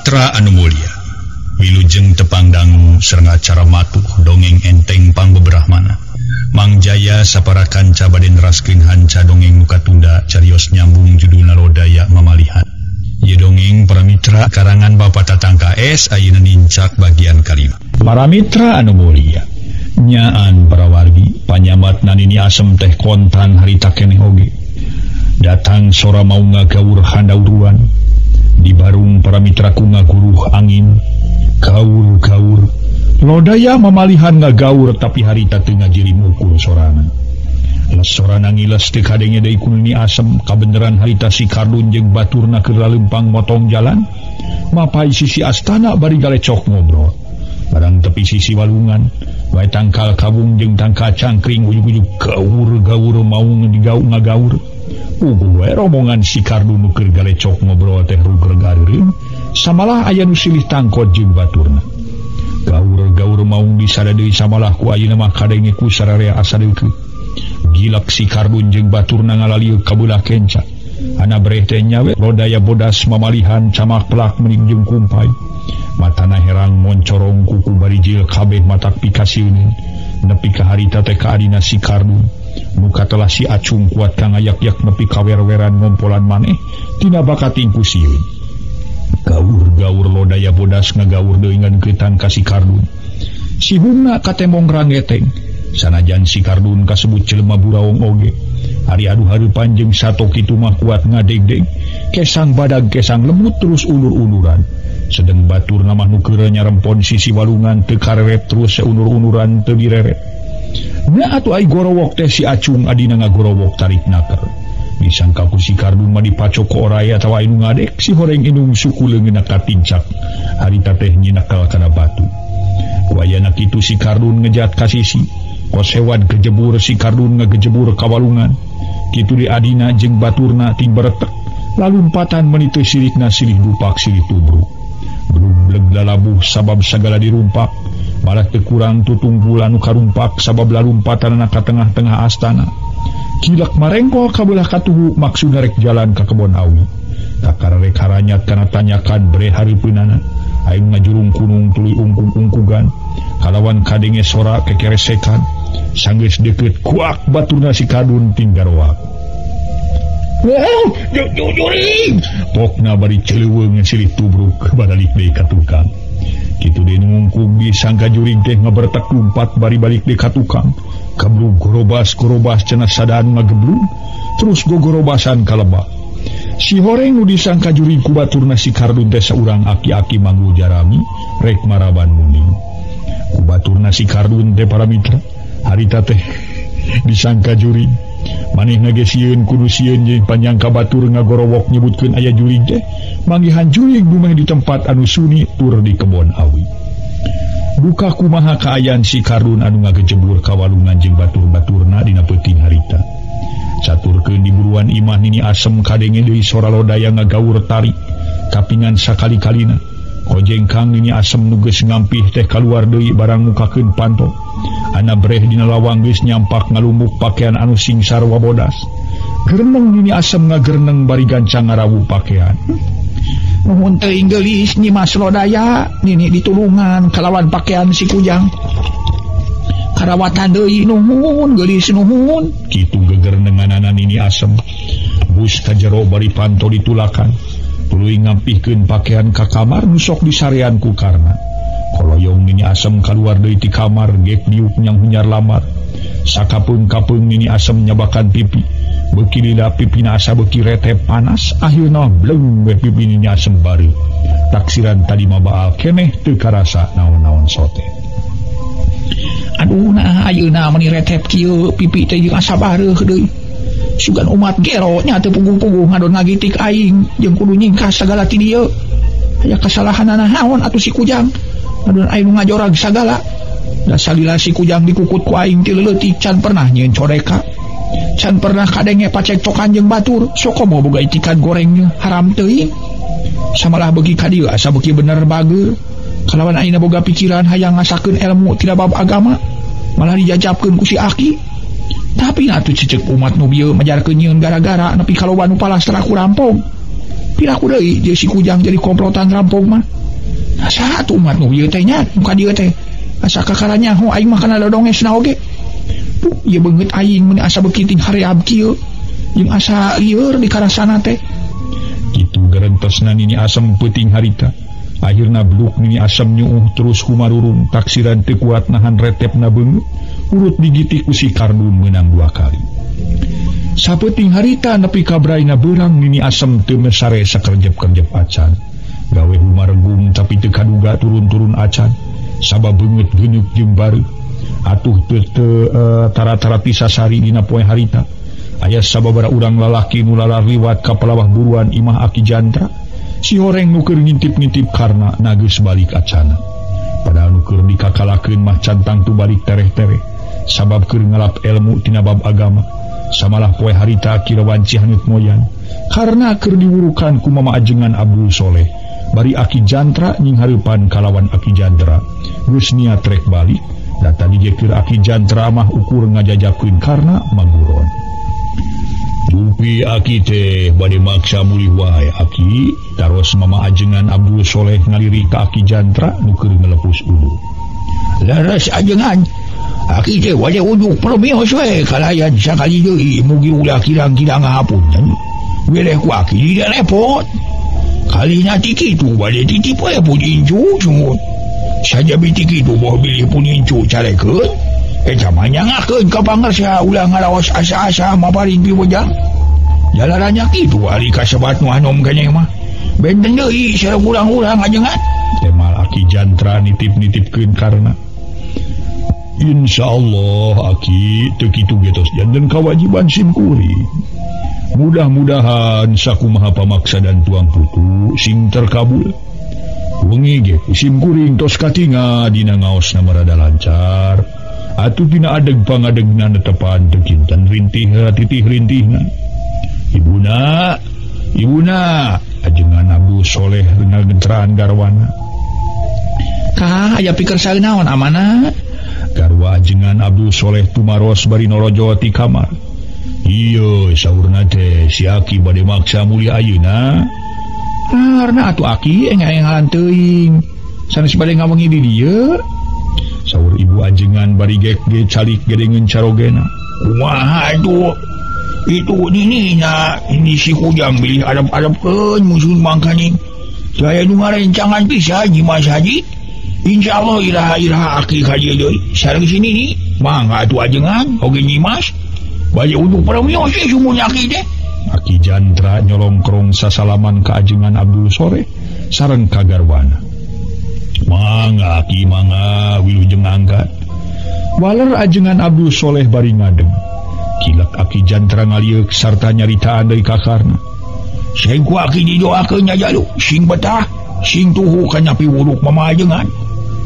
Mitra anu mulia wilujeng tepangdangu sareng acara matuh dongeng enteng pangbebrahmana Mangjaya saparakan cabaden raskeun hanca dongeng nu katunda carios nyambung judulna Lodaya Mamalihan. Ieu dongeng para mitra karangan Bapak Tatang KS ayeuna nincak bagian kalima. Para mitra anu mulia nyaan para wargi panyamatna nini asem teh kontan harita keneh oge datang sora mau ngagawur handauruan di barung para mitraku ngaguruh angin gaur Lodaya Mamalihan ngagaur tapi harita teu ngajiri mukul sorangan les sorana ngiles teu kadenge deui kunini asem kabeneran harita si Kardun jeung baturna keur lalempang motong jalan mapai sisi astana bari galecok ngobrol barang tepi sisi walungan wae tangkal kabung jeung tangka cangkring ujug-ujug gaur mau ngagaur ugu wae rombongan si Kardun nu keur galecok ngobrol teh ruger gareureuh samalah aya nu silih tangkot jeung baturna gaur mau disada deui samalah ku ayeuna mah kadenge ku sararea asadeukeut gilak si Kardun jeung baturna ngalalieu ka beulah kenca ana breh teh nyawe Lodaya bodas Mamalihan camak pelak meuning jeung kumpai matana herang moncorong kuku barijil kabeh matak pikasieun nepi ka harita teh ka adina si Kardun muka telah si acung kuat kang ayak-yak nepi ka wer-weran ngompolan maneh tina bakat tingku sieun gaur Lodaya bodas ngagaur deui nganeuketan ka si Kardun si hungna katembong rangeteng sanajan si Kardun kasebut jelema buraong oge ari adu hareupan jeung sato kitu mah kuat ngadeg-deg kesang badag kesang lembut terus ulur-uluran sedeng batur namah nu keur nyarempon sisi walungan teu kareret terus seunur-unuran teu direret nya atuh ai gorowok teh si acung adina ngagorowok tarik naker disangka ku si Kardun mah dipacok ku oraya atawa anu ngadek si horeng indung suku leungeunna katincak harita teh nyinakal kana batu wayana kitu si Kardun ngejat ka sisi kos hewad gejebur si Kardun ngagejebur ka walungan kitu di adina jeung baturna ting baretek lalumpatan menitu sirikna silih dupak silih tubruk belum lalabuh sabab sagala dirumpak malah teu kurang tutunggul anu karumpak sabab lalumpatanna ka tengah-tengah astana kilak marengkol ka beulah katuhu maksudna rek jalan ka kebon awi takar rek haranyat kana tanyakan bre hareupeunana aing ngajurung kunung tuluy ungkung-ungkugan kalawan kadenge sora kekeresekan sanggeus deukeut kuak baturna si Kardun tinggaroak jujuring pokna bari celeuweung silih tubruk badalik deui ka tukang kitu deui ngungkung disangka juring teh ngabertek lumpat bari balik deui ka tukang kablug gorobas cenah sadaan ngageblung terus gogorobasan ka lebah si horeng nu disangka juring ku baturna si Kardun teh saurang aki-aki manggu jarami rek maraban muning ku baturna si Kardun teh para mitra harita teh disangka juring manehna ge sieun kudu sieun jeung panjangka batur ngagorowok nyebutkeun aya juring teh manggihan juring dumeh di tempat anu suni tur di kebon awi duka kumaha kaayaan si Kardun anu ngagejebur ka walungan jeung batur-baturna dina peuting harita saturkeun di buruan imah nini asem kadenge deui sora Lodaya ngagaur tari kapingan sakali-kalina kojeng kang nini asem nu geus ngampih teh kaluar deui barang mukakeun panto ana breh dina lawang geus nyampak ngalumbuk pakaian anu singsar wabodas gereneng nini asem ngagereneng bari gancang ngarawuh pakaian nuhun teuing geulis Nyi Mas Lodaya nini ditulungan kalawan pakaian si Kujang karawatan deui nuhun geulis nuhun kitu gegerenenganana nini asem bus ka jero bari panto ditulakan tuluy ngampihkeun pakaian ka kamar nu sok disarean ku Karna koloyong nini asem kaluar deui ti kamar gek diuk nyang hunyar lamar sakapeung-kapeung nini asem nyabakan pipi beuki lila pipina asa beuki retep panas akhirna bleung we pipi nini asem bareu taksiran tadi mah baal keneh teu karasa naon-naon sote aduh nah ayeuna meni retep kieu pipi teh jeung asa bareuh deui sugan umat gero nya teu punggung-punggung ngadon ngagitik aing jeung kudu nyingkas sagala ti dieu aya kasalahanana naon atuh si Kujang adun aing ngajorag sagala da salila si Kujang dikukut ku aing ti leutik can pernah nyieun coreka can pernah kadenge pacekcokan jeung batur sokomo boga itikan gorengnya haram teuing samalah beuki ka dieu asa beuki bener bageur kalawan aing boga pikiran hayang ngasakeun ilmu tina bab agama malah dijajabkeun ku si Aki tapi atuh cicek umat nu bieu majarkeun nyieun gara-gara nepi kaloba nu palastra ku rampong Piraku deui jeung si Kujang jadi komplotan rampok mah. Asa atuh umat nu ieu teh nya muka dieu teh. Asa kakaranya ho aing mah kana dodongesna oge. Puh, ieu beungeut aing mun asa beuki ting hareab kieu. Jeung asa lieur di karasana teh. Kitu garentosna Nini Asem peuting harita. Akhirna bluk Nini Asem nyuuh terus kumarurung taksiran teu kuat nahan retepna beungeut. Urut digiti ku si Kardun meunang 2 kali. Sapeuting harita nepi ka braina beurang Nini Asem teu mesare sakerjep-kerjep acan. Gawe humaregung tapi teu kaduga turun-turun acan. Sabab beungeut geunyeuk jeung bareu. Atuh teu tara-tara pisasari dina poe harita. Aya sababaraha urang lalaki nu lalar liwat ka palawah buruan imah Aki Jantra. Si horeng nu keur ngintip-ngintip karna nageus balik acana. Padahal nu keur dikakalakeun mah cantang tu balik tereh-tereh. Sabab keur ngalap ilmu tina bab agama. Samalah poe harita kirawan Cihanut moyan. Karna keur diwurukan ku mama ajengan Abdul Soleh. Bari Aki Jantra nying hareupan kalawan Aki Jantra. Geus niat rek balik. Da tadi keur Aki Jantra mah ukur ngajajakeun karna maguron. Dupi Aki teh bade maksa mulih wae Aki. Taros mama ajengan Abdul Soleh ngaliri ka Aki Jantra nu keur ngelepus ulu. Laras ajengan Aki teh wade ujug permios we kalayan sakali deui mugi ulah kirang-kirang ngahapunten. Weleh ku Aki di repot. Kalina tikitu bade titip we pun incu cumut. Saja bitik itu boh bilih pun incu carekeun. Eta mah nyangakeun ka pangarsa ulah ngalawas asa-asa maparin piwejang. Jalarannya kitu ari kasebat nu anom keneh mah. Benten deui sareng urang-urang ajengan. Temal Aki Jantra nitip-nitipkeun karna. Insyaallah Aki teu kitu getos janten kawajiban simkuring. Mudah-mudahan sakumaha pamaksa dan tuang putu sing terkabul. Wengi ge simkuring tos katinga dina ngaosna marada lancar. Atuh dina adeg pangadegna netepan teu kinten rintih titih rintihna. Ibuna ajengan Abdul Soleh renal gentraan garwana. Kah aya pikir saeunaon amanah? Garwa ajengan Abdul Soleh tumaros bari norojo ti kamar. Iya saurna teh si Aki bade maksa mulih ayeuna. Karena atuh Aki engaengan teuing. Sanes bade ngawengi di dieu. Saur ibu ajengan bari gek ge calik gedengeun carogena. Kumaha itu ninina ini si Kujang bilih adap-adapkeun musuh mangkaning. Saya nu ngarencangan pisan Nyimas Haji. Insyaallah iraha Aki ka dieu deui. Sareng sini ni mangga atuh ajengan oge Nyimas. Bade untuk permios sumuny Aki teh. Aki Jantra nyolongkrong sasalaman ka ajengan Abdul Soleh sareng ka garwana. Mangga Aki mangga wilujeng angkat. Waler ajengan Abdul Soleh bari ngadeng. Kilak Aki Jantra ngaliuk sarta nyaritaan dari kakarna. Sing ku Aki didoakeun nya jalu, sing betah, sing tuhu kana piwuruk mama ajengan.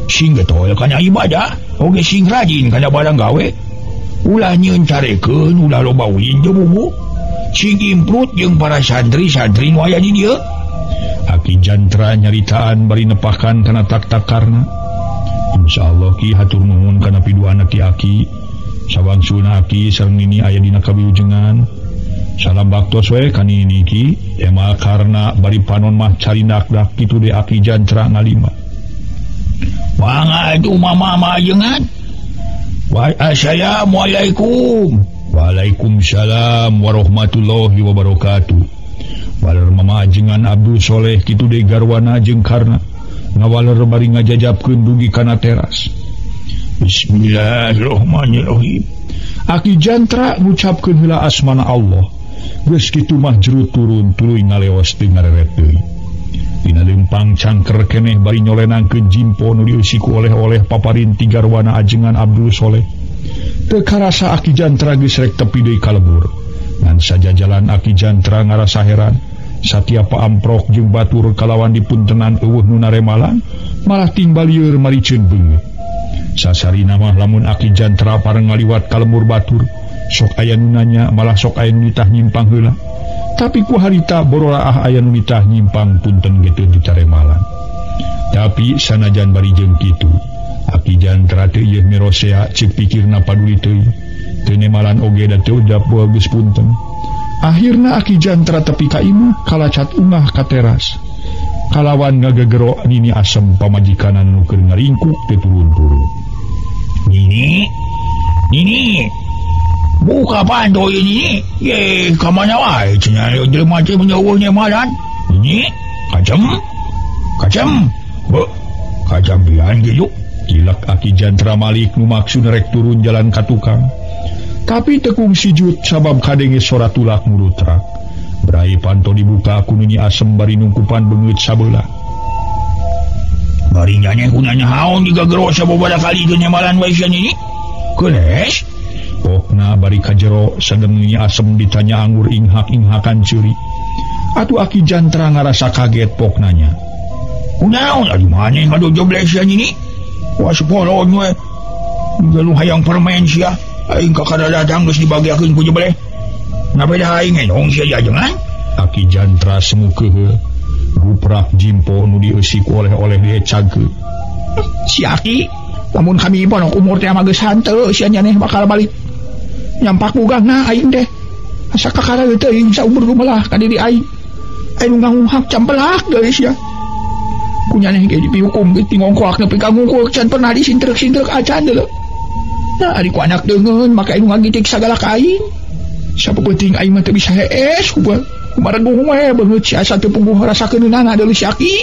Sing getol kana ibadah, oge sing rajin kana barang gawe. Ulah nyieun carekeun, ulah loba ulin jeung bubu. Sing imprut jeung para santri-santri nu aya di dieu. Aki Jantra nyaritaan bari nepakan kana tak-takarna. Insyaallah Ki hatur nuhun kana piduana ti Aki. Sawangsuna Aki sareng Nini aya dina kawilujengan. Salam baktos we ka Nini Ki. Emal karna bari panon mah carindak-dak kitu de Aki Jantra ngalima. Mangga atuh mama ajengan. Assalamualaikum. Waalaikumsalam warahmatullahi wabarakatuh. Waler mama ajengan Abdul Soleh kitu de garwana jeung karna ngawaler bari ngajajabkeun dugi kana teras. Bismillahirrahmanirrahim. Aki Jantra ngucapkeun heula asmana Allah. Geus kitu mah jerut turun tuluy ngaleos teu ngareret deui. Dina lempang cangker keneh bari nyolenangkeun jimpo nu dieusi ku oleh-oleh paparin ti garwana ajengan Abdul Soleh. Teu karasa Aki Jantra geus rek tepi deui ka lebur. Ngan sajajalan Aki Jantra ngarasa heran. Satiapa amprok jeung batur kalawan dipuntenan eueuh nu naremalan malah timbal lieur mariceun beungeut. Sasarina mah lamun Aki Jantra pareng ngaliwat ka lembur batur, sok aya nu nanya malah sok aya nu nitah nyimpang heula. Tapi ku harita bororaah aya nu nitah nyimpang punten ge teu ditaremalan. Tapi sanajan bari jeung kitu, Aki Jantra teu ieu mirosea ceuk pikirna paduli teuing. Teu nemalan oge da teu udap geus punten. Akhirna Aki Jantra tepi ka imah kalacat ungah ka teras. Kalawan ngagegero Nini Asem pamajikanan nu keur ngaringkuk teu turun-turun. Nini, buka panto ini. Ye, kamana wae cenah jelema teh menjauhnya malan. Nini, kacem. Kacam pian gitu. Gilak Aki Jantra Malik nu maksud rek turun jalan ka tukang. Tapi tekung sijut sabab kadenge sora tulak mulutrak. Berai panto dibuka ku Nini Asem bari nungkupan beungeut sabeula. Bari nyanya kunanya haon digagero sababada kali geus nyamalan wae sia Nini. Keles? Pokna bari ka jero sadeng Nini Asem ditanya anggur inghak-inghakan ceuri. Atuh Aki Jantra ngarasa kaget poknanya. Kunaon ari maneh ngadojobles sia Nini? Wah sepolon we. Galuh hayang permen sia. Aing kakada datang geus dibagiakeun ku jebleh. Ngapeda aing enong sia jajengan? Aki Jantra semukeuh guprak jimpo nu dieusik oleh-oleh diecagkeun. Si Aki, lamun kami ponok umur teh mah geus hanteu sia nyaneh bakal balik. Nyampak bugangna aing teh. Asa kakada teuing saumur gumelah ka diri aing. Aing ngangunghak campelak deui sia. Kunyaneh ge dipihukum ge tingongkoak nepi ka ngungkul can pernah disintrek-sintrek acan deuleu. Nah, adik anak deungeun maka anu ngagitik sagala ka aing. Sapueuting aing mah teu bisa hees kumaragung we beungeut si asa teu pungguh rasakeunana deuleu si Aki.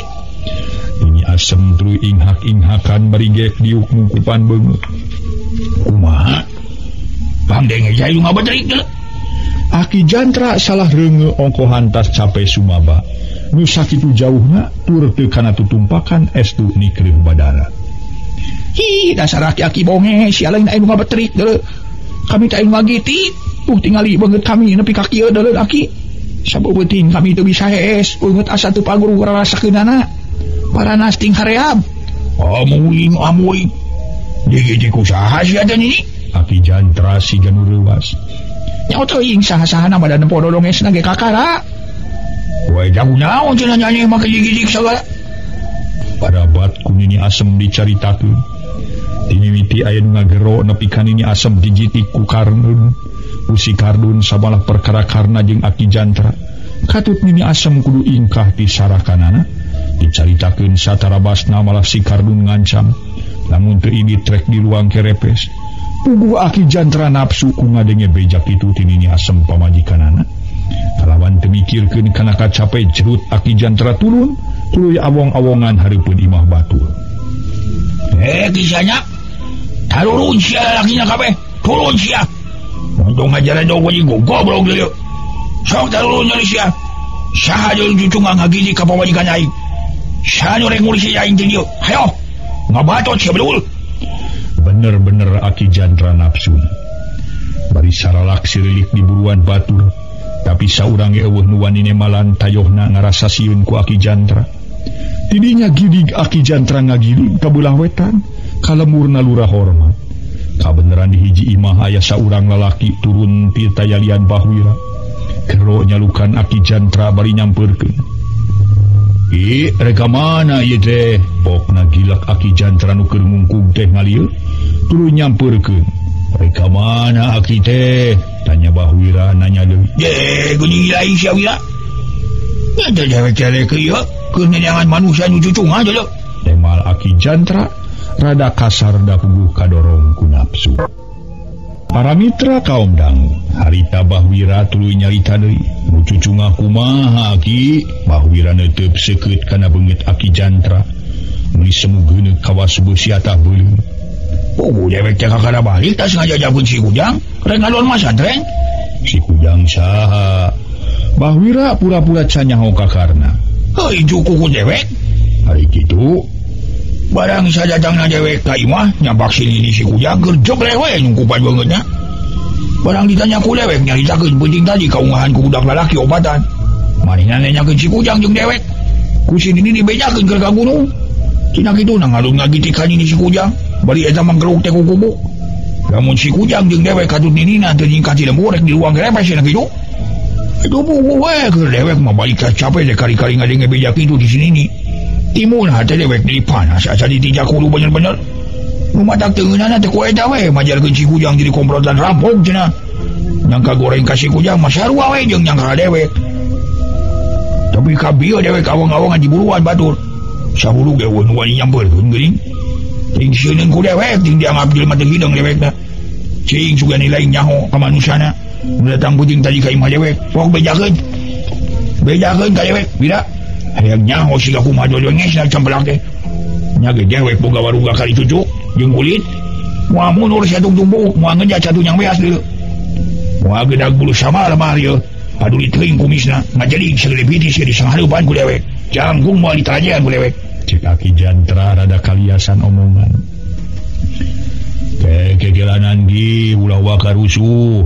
Nini Asem tuluy inghak-inghakan bari geek diuk ngungkupan beungeut. Kumaha? Pangdenge jai lu ngabetrik deuleu. Aki Jantra salah reunge ongko hantas cape Sumaba. Nu sakitu jauhna tur teu kana tutumpakan estu nikreuh badara. Hi, dasar aki-aki bonge, sia lain anu ngabetrik deuleu. Kami teh anu ngagiti, tingali beungeut kami nepi ka kieu deuleu Aki. Sabeuting kami teu bisa hees, beungeut asa teu paguru rasakeunana. Paranas ting hareab. Amuing. Digiti kusaha sia teh Nini? Aki Jantra siga nu reuwas. Nyaho teuing saha-sahana badan pododongesna ge kakara. Wae jago naon cenah nyanyi make gigidik sagala. Parabat ku Nini Asem dicaritakeun. Tinimiti aya nu ngagero nepi ka Nini Asem dijitik ku Karnun. Usi Kardun sabalah perkara karna jeung Aki Jantra. Katut Nini Asem kudu ingkah ti sarakanana. Dicaritakeun satarabasna malah si Kardun ngancam lamun teu ibit trek di ruang kerepes. Puguh Aki Jantra nafsu ku ngadenge bejak itu ti Nini Asem pamajikanana. Kalawan teu mikirkeun kana kacape jerut Aki Jantra turun, tuluy awong-awongan hareupeun imah batur. Kisahnya tarurun sia lalakinya kabeh, turun sia. Untung ngajaran do geuning goblok deui. Sok tarurun nya sia. Saha jeung cucu ngagili ka pamajikan aing. Saha nu rek ngurus aing teh dieu. Hayo. Ngabatot sia beul. Bener-bener Aki Jantra nafsu. Bari saralak sirilik di buruan batur. Tapi saurang ge eueuh nu wani nemalan tayohna ngarasa sieun ku Aki Jantra. Tidinya gidig Aki Jantra ngagiling ka beulah wetan, kalemurna lurah hormat. Kabeneran di hiji imah aya saurang lalaki turun ti tayalian Bahwira. Kero nyalukan Aki Jantra bari nyampeurkeun. Reka mana ieu teh? Pokna gilak Aki Jantra nu keur ngungkug teh ngalieu, tuluy nyampeurkeun. Reka mana Aki teh? Tanya Bahwira nanya deui. Geuning lain sia Wira. Nya teh cewek-cewek ieu keur neangan manusia nu cucung aja deuleu. Temal Aki Jantra rada kasar da puguh kadorong ku nafsu. Para mitra kaum dangu, harita Bahwira tuluy nyarita deui. Nu cucunga kumaha Aki? Bahwira neuteub seukeut kana beungeut Aki Jantra. Meuli semugeun kawas beusi atah beuleur. Puguh dewek teh kakada balik tas ngajajakeun si Kujang, rek ngalon masantren. Si Kujang saha? Bahwira pura-pura canyaho ka karna. Heuh juku ku dewek. Ari kitu barang sadatangna dewek ka imah nyampak si Kujang keur jogleh we nungkupan beungeutna. Barang ditanya ku dewek nyaritakeun penting tadi kaungahan ku budak lalaki obatan. Manehna nanyakeun si Kujang jeung dewek. Ku si Nini dibejakeun keur ka gunung. Tina kitu ngalun ngagitikan ini si Kujang. Bari eta manggeruk teh ku kubu. Lamun si Kujang jeung dewek katut Ninina teu nyingkat ti lembu rek di ruang kerepes cenah kitu. Itu buku we keur dewek mah balik ka capek deh kari-kari ngadenge bejak itu di sini ni. Timun hate dewek di panas asa ditijak kudu bener-bener. Nu matak teungeunana teh ku eta we majarkeun si Kujang jadi komplotan rampok cenah. nyangka goreng kasih kujang masarua we jeung nyangka dewek. Tapi kabieu dewek awang-awangan di buruan batur. Sabulu ge wani nyampeurkeun geuning. Ting sieun ku dewek ting dianggap jelema teu hidung dewekna. Cing sugan nilai nyaho ka manusana. Datang puting tadi ka imah dewek. Pok bejakeun. Bejakeun ka dewek, bida. Hayang nyaho siga kumaha dodonges na campelak teh. Nya ge dewek boga waruga kali cucuk jeung kulit. Moal munur satung tumbuk, moal ngejat satu nyang beas deuleu. Moal gedag bulu samar mah ieu. Paduli teuing kumisna ngajeling selebritis di sangareupan ku dewek. Jangkung moal ditarajean ku dewek. Cek Aki Jantra rada kaliasan omongan. Kegelanan di ulah waka rusuh.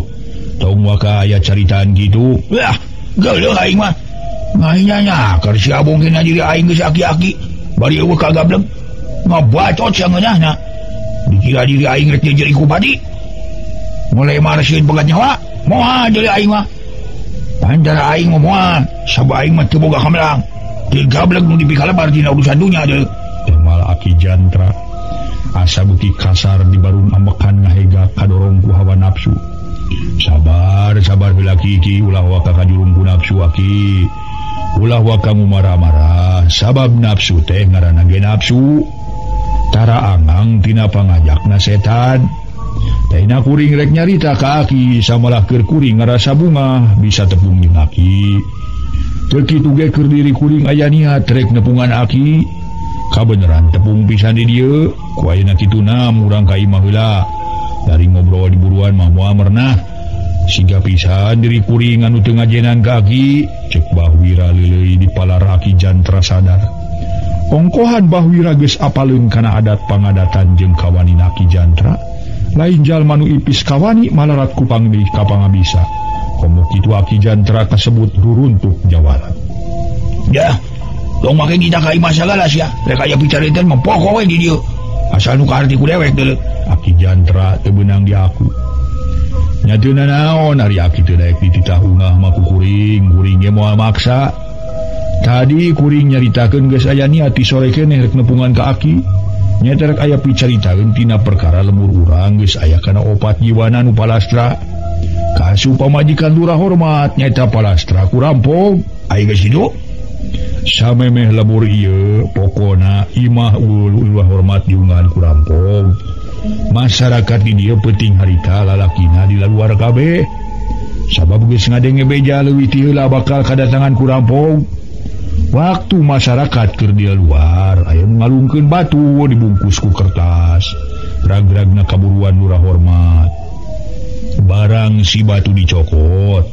Tong waka aya caritaan gitu. Lah, geuleuh aing mah. Ngainya nyakar si abong kena diri aing geus aki-aki. Bari eueuh kagableng. Ngabacot sangeunahna. Dikira diri aing rek jadi ku padi. Mulai marasieun pegat nyawa. Moal deui aing mah. Antara aing moal, sabab aing mah teu boga hamlang. Teu gablek nu dipikalebar dina urusan dunya deui. Mal Aki Jantra asa beuki kasar di barung ambekan ngahega kadorong ku hawa nafsu. Sabar heula Ki ulah waka kajurung ku nafsu Aki. Ulah waka marah-marah sabab nafsu teh ngaranna ge nafsu. Tara angang tina pangajakna setan. Taina kuring rek nyarita ka Aki samalah keur kuring ngarasa bunga bisa tepung jeung Aki. Teu kitu ge keur diri kuring aya niat rek nepungan Aki. Kabeneran tepung pisan di dieu. Ku ayeuna kituna murang ka imah heula. Dari ngobrol di buruan mah moal merenah. Siga pisan diri kuring anu teu ngajenan ka Aki. Cek Bahwira leuleuy di palar Aki Jantra sadar. Ongkohan Bahwira geus apaleun kana adat pangadatan jeung kawanina Aki Jantra. Lain jalma nu ipis kawani malarat ku pangdih ka pangabisa. Komo kitu Aki Jantra kasebut ruruntuk jawalan. Ya, tong make kita ka imah sagala sia. Rek aya picariten mah pokok we di dieu. Asal nu kaharti ku dewek deuleu. Aki Jantra teu beunang di aku. Nya teu naon ari Aki teu daek dititah ungah mah ku kuring ge moal maksa. Tadi kuring nyaritakeun geus aya niat ti sore keneh rek nepungan ka Aki. Nya teh rek aya picaritakeun tina perkara lemur urang geus aya kana opat jiwana nu palastra. Kasu pamajikan lurah hormat nyaeta palastra ku rampog. Aya geus hidup. Samemeh lemur ieu pokona imah ulah hormat diunggahan ku rampog. Masyarakat di dieu penting harita lalakina di luar kabeh. Sabab geus ngadenge beja leuwih ti heula bakal kadatangan ku rampog. Waktu masyarakat keur di luar aya ngalungkeun batu dibungkus ku kertas. Rag-ragna kaburuan lurah hormat. Barang si batu dicokot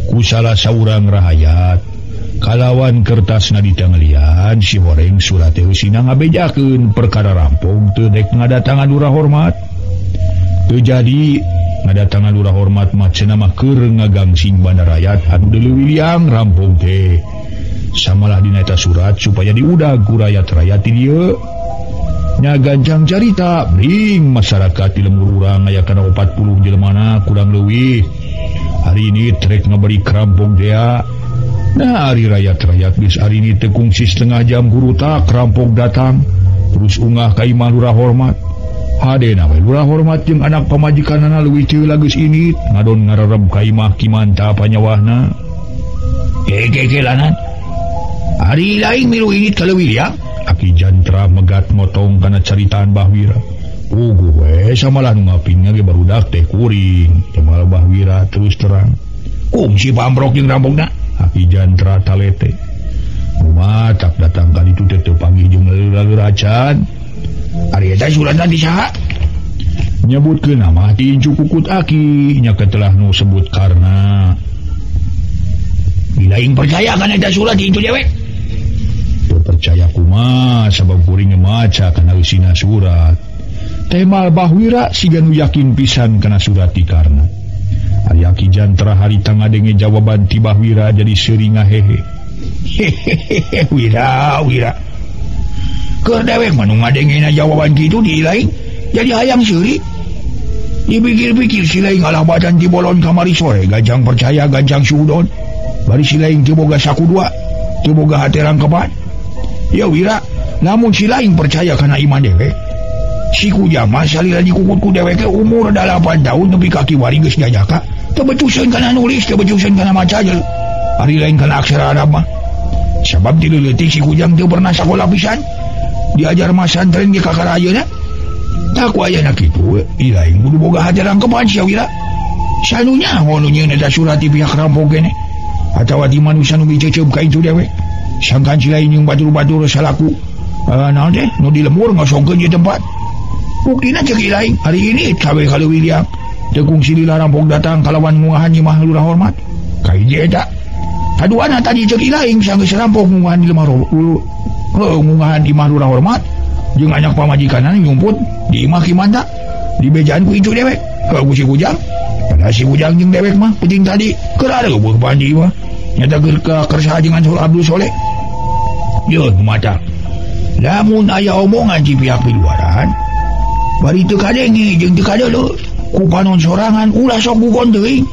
ku salah saurang rahayat. Kalawan kertasna ditengelian si horeng surat teh usina ngabejakeun perkara rampung teu dek ngadatangan lurah hormat. Teu jadi ngadatangan lurah hormat mah cenah mah keur ngagangsing banda rakyat anu deuleuh liang rampung teh. Samalah dina eta surat supaya diudag ku rakyat-rakyat di dieu. Nya gancang carita bring masyarakat di lembur urang aya kana 40 jelmana kurang leuwih. Hari ini trek ngabari kerampung dia. Nah, hari rakyat-rakyat geus hari ini teu kungsi setengah jam gurutak rampok datang terus unggah ka imah lurah hormat. Hadena we lurah hormat jeung anak pamajikanana leuwih ceula geus ini ngadon ngarerem ka imah kimanta panyawahna. Kekelanan. Hari lain milu ini kaleuwih ya. Aki Jantra megat motong kana caritaan Bahwira. Uguh we samalah nu ngapingna ge barudak teh kuring. Cemal Bahwira terus terang. Kungsi pamrok jeung rampokna. Aki Jantra talete. Matak datang kali itu teu panggih jeung leuleur-acan. Ari eta suratna di saha? Nyebutkeun nama ti incu kukut Aki nya ketelah nu sebut karna. Bila ing percaya kana eta surat di incu dewek. Teu percaya kumaha sabab kuring maca kana eusina surat. Temal Bahwira siga nu yakin pisan kana surat ti karna. Ari Aki Jantra harita ngadenge jawaban ti Bahwira jadi seuring ngahehe. Hehehe Wira. Keur dewek mah nu ngadengena jawaban kitu di lain jadi hayang seuri. Dipikir-pikir si lain ngalah badan ti bolon kamari sore gajang percaya gajang sudon. Bari si lain teu boga sakudua, teu boga hate rangkepan. Ya Wira, namun si lain percaya kana iman dewek. Si kujama salila dikukut ku dewek umur 8 tahun nepi ka kiwari geus jajaka. Tebetusan kana nulis, tebetusan kana maca aja. Hari lain kana aksara Arab mah. Sebab di leutik si Kujang teu pernah sakola pisan. Diajar masantren di kakara ayeuna. Tak ku aya nak kitu, ilaing kudu boga hajaran kepan sia wira. Sanunya ngono nyeun eta surat ti pihak rampok kene. Atawa di manusia nu biceuceub ka itu dewe. Sangkan si lain yang batur-batur salaku. Naon teh nu di lembur ngosongkeun di tempat. Buktina ceuk ilaing hari ini kawe kaleuwih liang. Teu kungsi lila rampok datang kalawan mungahan imah lurah hormat. Ka hiji eta. Kaduana tadi ceuk ilaing sanggeus rampok mungahan di lemah mungahan imah lurah hormat. Jeung anyak pamajikanana nyumput di imah kimanta dibejaan ku itu dewek ku si Kujang. Pada si Kujang jeung dewek mah penting tadi keur areueuh pandi mah nyata keur kersa jeung Ansor Abdul Soleh. Yeun mata lamun aya omongan di pihak piluaran bari teu kadenge jeung teu kadeuleut ku panon sorangan ulah sok gugon teuing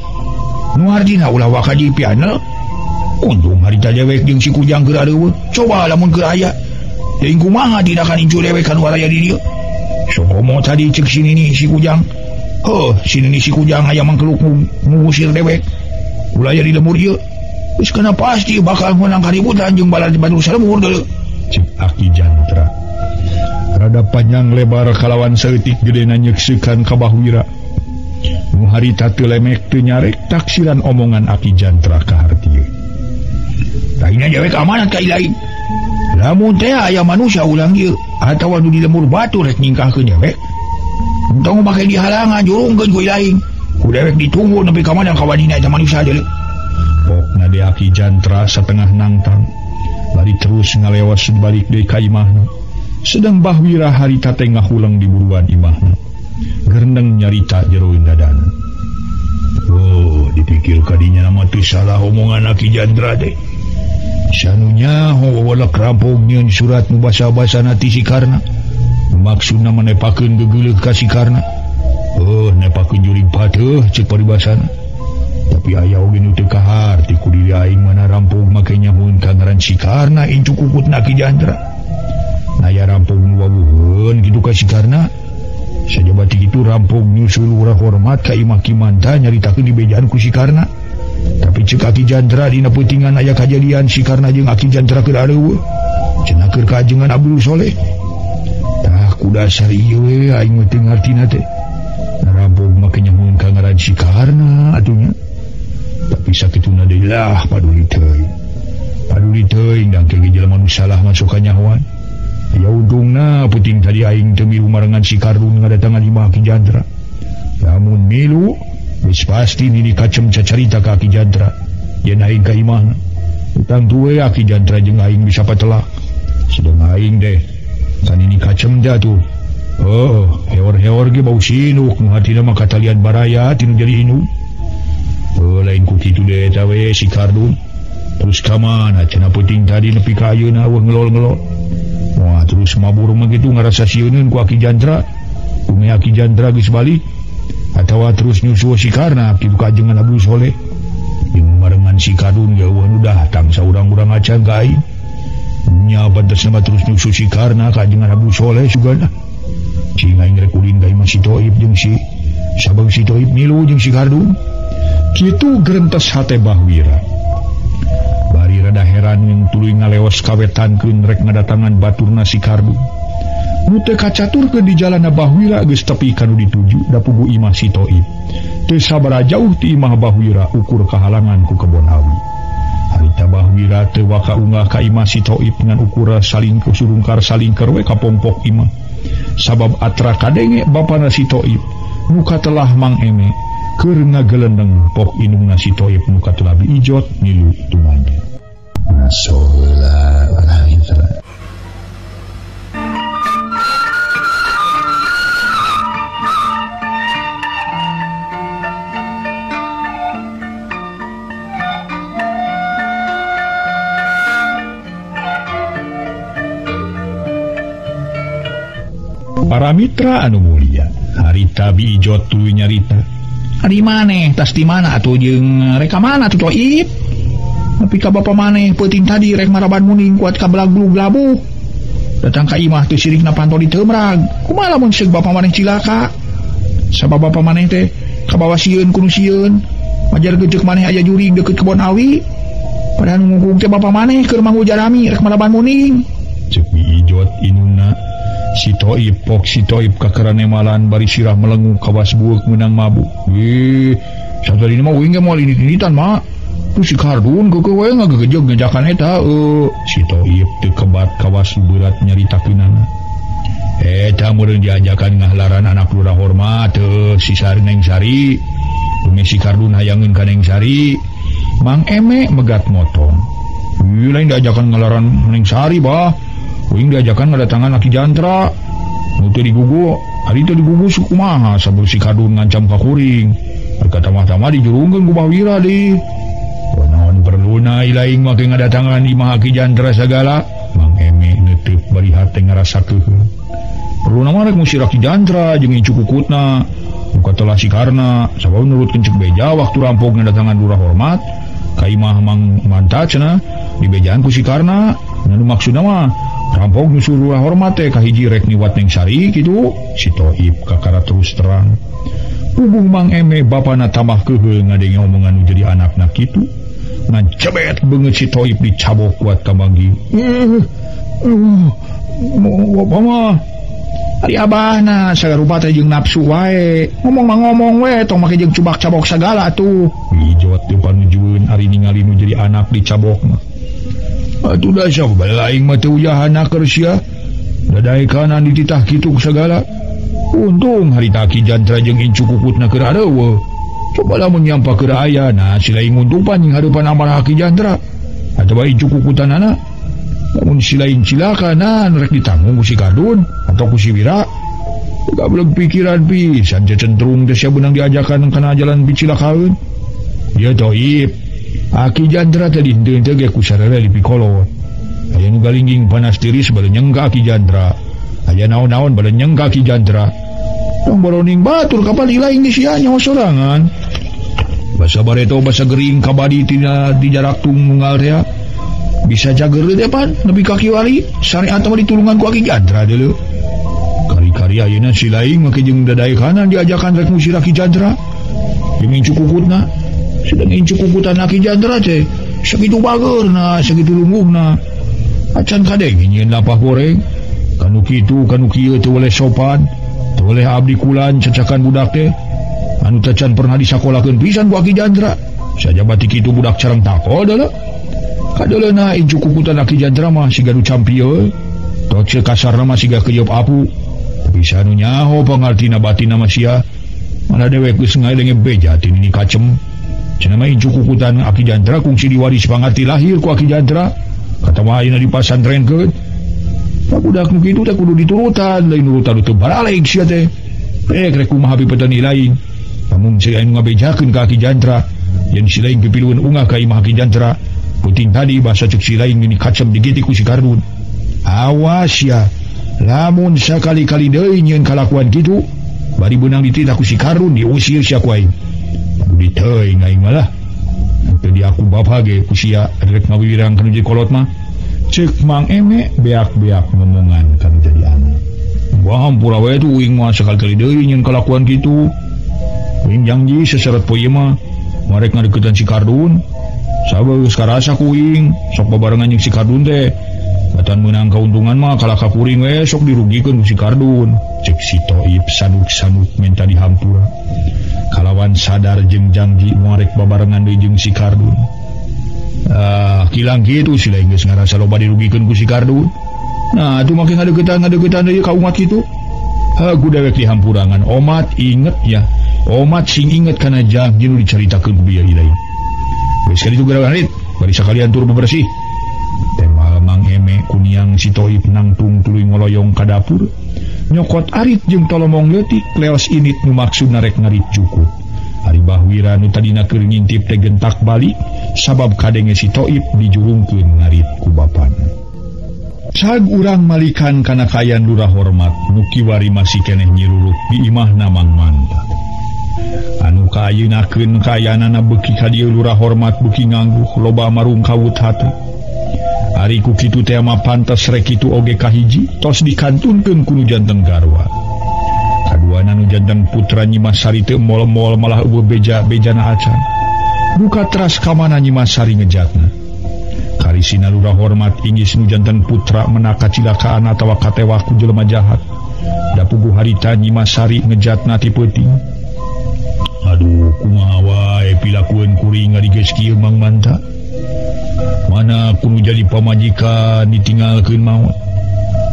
nu artina ulah wakaji piana. Untung harita dewek jeung si Kujang keur areueuh coba lamun keur aya teuing kumaha tindakan incu dewek kan waraya di dieu. Sokomo tadi cek sini nih si Kujang. Sini nih si Kujang aya mangkeluk ngusir dewek. Ulah aya di lemur ieu. Geus kana pasti bakal menang kaributan jeung balad di Bandung Salemur deuleu. Cek Aki Jantra. Rada panjang lebar kalawan saeutik gedena nyekseukan ka Bahwira. Nu harita teu lemek teu nyarek taksiran omongan Aki Jantra ka harti. Lainna dewek amanat ka ilaing. Lamun teh aya manusia ulang ieu atawa nu di lemur batu rek nyingkahkeun dewek. Entong make dihalangan jurungkeun ku ilaing. Ku dewek ditunggu nepi ka mana ka wadina eta manusia deuleu. Pokna de Aki Jantra satengah nangtang. Bari terus ngalewas balik deui ka imahna. Sedang Bahwira harita teh ngahulang di buruan imahna. Gerendeng nyarita jero dadana. Dipikir kadinya nama teu salah omongan Aki Jantra teh. Sanunya walak rampok nyeun surat nu basa-basana ti si Karna. Maksudna manepakeun gegeuleuh ka si Karna. Nepakeun jurig pateuh ceuk paribasana. Tapi aya oge nu teu kahar ti ku diri aing mana rampok make nyahoeun ka ngaran si Karna incu kukutna Ki Jantra. Aya rampok nu wawuheun kitu ka si Karna. Sajaba ti kitu rampok nyusul lurah hormat ka imah Kimanta nyaritakeun dibejaan ku si Karna. Tapi cek Aki Jantra dina peutingan aya kajadian si Karna jeung Aki Jantra keur areueuh cenah keur kajengan Abdul Soleh. Tah ku dasar ieu we aing teu ngartina teh. Rampok make nyahoeun ka ngaran si Karna atunya. Tapi sakituna deui lah paduli teuing. Paduli teuing dang ke jelema nu salah masuk ka nyahoan. Ya untungna peuting tadi aing teu milu marangan si Kardun ngadatangan imah Ki Jantra. Lamun milu geus pasti nini kacem cacarita ka Aki Jantra yen aing ka imahna. Utang tuwe Aki Jantra jeung aing bisa patelak. Sedang aing deh kan ini kacem dah tuh. Heor-heor ge bau sinuk nu hatina mah katalian baraya tinu jadi inu. Lain ku kitu deh eta we si Kardun. Terus ka mana cenah peuting tadi nepi ka ayeuna weuh ngelol-ngelol. Wah terus mabur mah kitu ngarasa sieuneun ku Aki Jantra. Kumaha Aki Jantra geus balik atawa terus nyusul si Karna kitu kajengan Abdul Soleh. Jeung marengan si Kardun jauh nu datang saurang-urang acan ka aing. Nya pantasna terus nyusul si Karna kajengan Abdul Soleh sugana. Cing aing rek ulin ka imah si Toib jeung si sabang si Toib milu jeung si Kardun. Kitu gerentes hate Bahwira. Bari rada heran yang tuluy ngaleos kawetankeun rek ngadatangan baturna si Kardun. Nu teu kacaturkeun di jalanna Bahwira geus tepi kanu dituju da pugu imah si Toib. Teu sabaraha jauh ti imah Bahwira ukur kahalangan ku kebon awi. Harita Bahwira teu waka unggah ka imah si Toib ngan ukur saling kusurungkar salingker we ka pompok imah. Sabab atra kadenge bapana si Toib nu katelah Mang Eme keur ngagelendeng pok indungna si Toib nu katelah biijot milu tumanya. Nasola alhamdulillah. Para mitra anu mulia, harita biijot tuluy nyarita. Ari maneh tas di mana atuh jeung rek ka mana atuh Toib? Nepi ka bapa maneh peuting tadi rek maraban muning kuat ka belag-blug-labuh. Datang ka imah teu sirikna panto di teumrag. Kumaha lamun seug bapa maneh cilaka? Sabab bapa maneh teh kabawa sieun kudu sieun. wajar gecek maneh aya juring deket kebon awi padahal ngungkung teh bapa maneh keur manggu jarami rek malaban muning cek Ijot inuna si Toib pok si Toib kakerane malan bari sirah melengu kawas bueuk meunang mabuk sadari mah uing ge moal ini-initan mah tu si Kardun keukeun we ngagegejeg ngajakan eta si Toib teu kebat kawas berat nyaritakeunana eta meureun diajakan ngahlaran anak lurah hormat si Neng Sari si Kardun hayangeun ka Neng Sari Mang Eme megat motong lain diajakan ngalaran Neng Sari bah uing diajakan ngadatangan Aki Jantra nu teu digugu ari teu digugu sukumaha sabeur si Kardun ngancam ka kuring tamah-tamah dijurungkeun ku Bawira di naon perluna ilaing make ngadatangan imah Aki Jantra sagala Mang Eme neuteuk bari hate ngarasakeun perluna mah rek musir Aki Jantra jeung Cukukutna muka telah si Karna sabab nurutkeun cek beja waktu rampok ngadatangan lurah hormat ka imah Mang Manta cenah dibejaan ku si Karna nu maksudna mah rampok nyusul lurah hormat teh ka hiji rek niwat Neng Sari kitu si Toib kakara terus terang hubung Mang Eme bapana tambah keheul ngadenge omongan nu jadi anakna kitu ngan cebet beungeut si Toib dicabok kuat ka Banggi apa mah ari abahna sagarupa teh jeung nafsu wae ngomong we tong make jeung cubak cabok sagala tuh Ijot teu panujueun ari ningali nu jadi anak dicabok mah atuh da sabab aing mah teu uyahana keur sia dadae kanan dititah kitu sagala untung harita Aki Jantra jeung Incu Kukutna keur areueuh coba lamun nyampa keur aya nah silaing untung panjing hareupan amarah Aki Jantra atawa Incu Kukutanana namun silain cilaka nan rek ditanggung ku si Kardun atau ku si Wira gablek pikiran pisan cenderung teh sia beunang diajakan kana jalan picilakaeun ya Toib Aki Jantra teh dinteun teh ge ku sarere di pikolot aya nu galingging panas tiris bade nyengka Aki Jantra aya naon-naon bade nyengka Aki Jantra tong boroning batur kapal ilaing di sia nyaho sorangan basa bareto basa gering kabadi tina di jarak tunggal teh bisa jager teh pan nepi ka kiwali syariat mah ditulungan ku Aki Jantra deuleu kari-kari ayeuna si laing make jeung dadae kanan diajakan rek musir Aki Jantra jeung Incu Kukutna sedang Incu Kukutan Aki Jantra teh sakitu bageurna sakitu lungguhna acan kadeng nyieun lapah goreng kanu kitu kanu kieu teu oleh sopan teu oleh abdi kulan cacakan budak teh anu teh can pernah disakolakeun pisan ku Aki Jantra saja batik kitu budak careng tako deuleu kadeleuna Incu Kukutan Aki Jantra mah siga nu campieu tocil kasarna mah siga keuyeub apu bisa nu nyaho pangartina batinna mah sia mana dewek geus ngaelenge beja ti nini kacem cenah mah Incu Kukutan Aki Jantra kungsi diwaris pangarti lahir ku Aki Jantra kata mah ayeuna di pasantrenkeun budak nu kitu teh kudu diturutan lain nurutan teu baraleg sia teh rek kumaha pipeuten ilaing lamun si anu ngabejakeun ka Aki Jantra yen si laing pipilueun ungah ka imah Aki Jantra puting tadi bahasa cek si laing ini kacem digiti ku si Kardun awas ya lamun sakali-kali deui nyieun kalakuan kitu bari beunang dititah ku si Kardun diusir sia ku aing di teuing aing malah teu di aku bapa ge ku sia rek ngawirang kana jadi kolot mah cek Mang Eme beak-beak ngomongan kana jadi anak wah hampura we tu uing mah sakali-kali deui nyieun kalakuan kitu uing janji seseret poe mah marek ngadeuketan si Kardun sabar geus karasa kuing sok babarengan jeung si Kardun teh batan meunang kauntungan mah kalah ka kuring we sok dirugikeun ku si Kardun cek si Toib sanuk-sanuk minta dihampura kalawan sadar jeung janji marek babarengan deui jeung si Kardun kilang kitu si laing geus ngarasa loba dirugikeun ku si Kardun nah atuh make ngadeuketan deui ka umat kitu hagu dewek dihampurangan omat inget ya omat sing inget kana janji nu dicaritakeun ku bieu ilaing wis kali itu gerakan rit bari sakalian tur bebersih tema Mang Eme kuniang si Toib nangtung tuluy ngoloyong ka dapur nyokot arit jeung tolomong leutik leos init nu maksudna rek ngarit cukup ari Bahwira nu tadina keur ngintip teh gentak balik sabab kadenge si Toib dijurungkeun ngarit ku bapana sag urang malikan kana kayan lurah hormat nu kiwari masih keneh nyiruruk di imahna Mang Manta anu kayeunakeun kayanana beuki ka dieu lurah hormat beuki ngangguh loba marung kawut hate ari ku kitu teh mah pantes rek kitu oge kahiji tos dikantunkeun ku nu janten garwa kaduana nu janten putra Nyi Mas Sari teu mol-mol malah eueuh beja-bejana acan buka teras kamana Nyimasari ngejatna. Karisina lurah hormat inggis nu janten putra menaka cilakaan atawa katewa ku jelema jahat. Da puguh harita Nyimasari ngejatna ti peuting. Aduh, kumaha wae pilakueun kuring ngadigeus kieu Mang Manta. Mana kudu jadi pamajikan ditinggalkeun maot.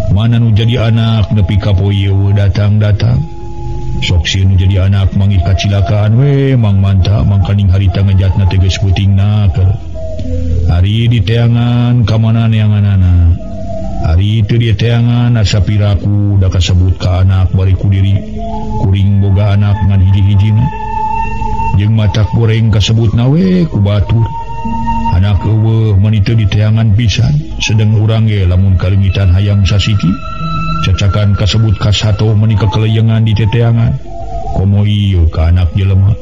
Mana nu jadi anak nepi ka poyeu datang-datang. Sok sieun nu jadi anak mangih kacilakaan we Mang Manta mangkaning harita ngejatna teh geus peutingna keur. Hari di teangan ka mana neanganana. Hari teu di teangan asa piraku da kasebut ka anak bari ku diri kuring boga anak ngan hiji-hijina. Jeung matak goreng kasebutna we ku batur. Anak eueuh mani teu di teangan pisan, sedeng urang ge lamun kalengitan hayang sasiki. Cacakan kasebut ka sato mani kakeleyengan di teteangan. Komo ieu ka anak jelema.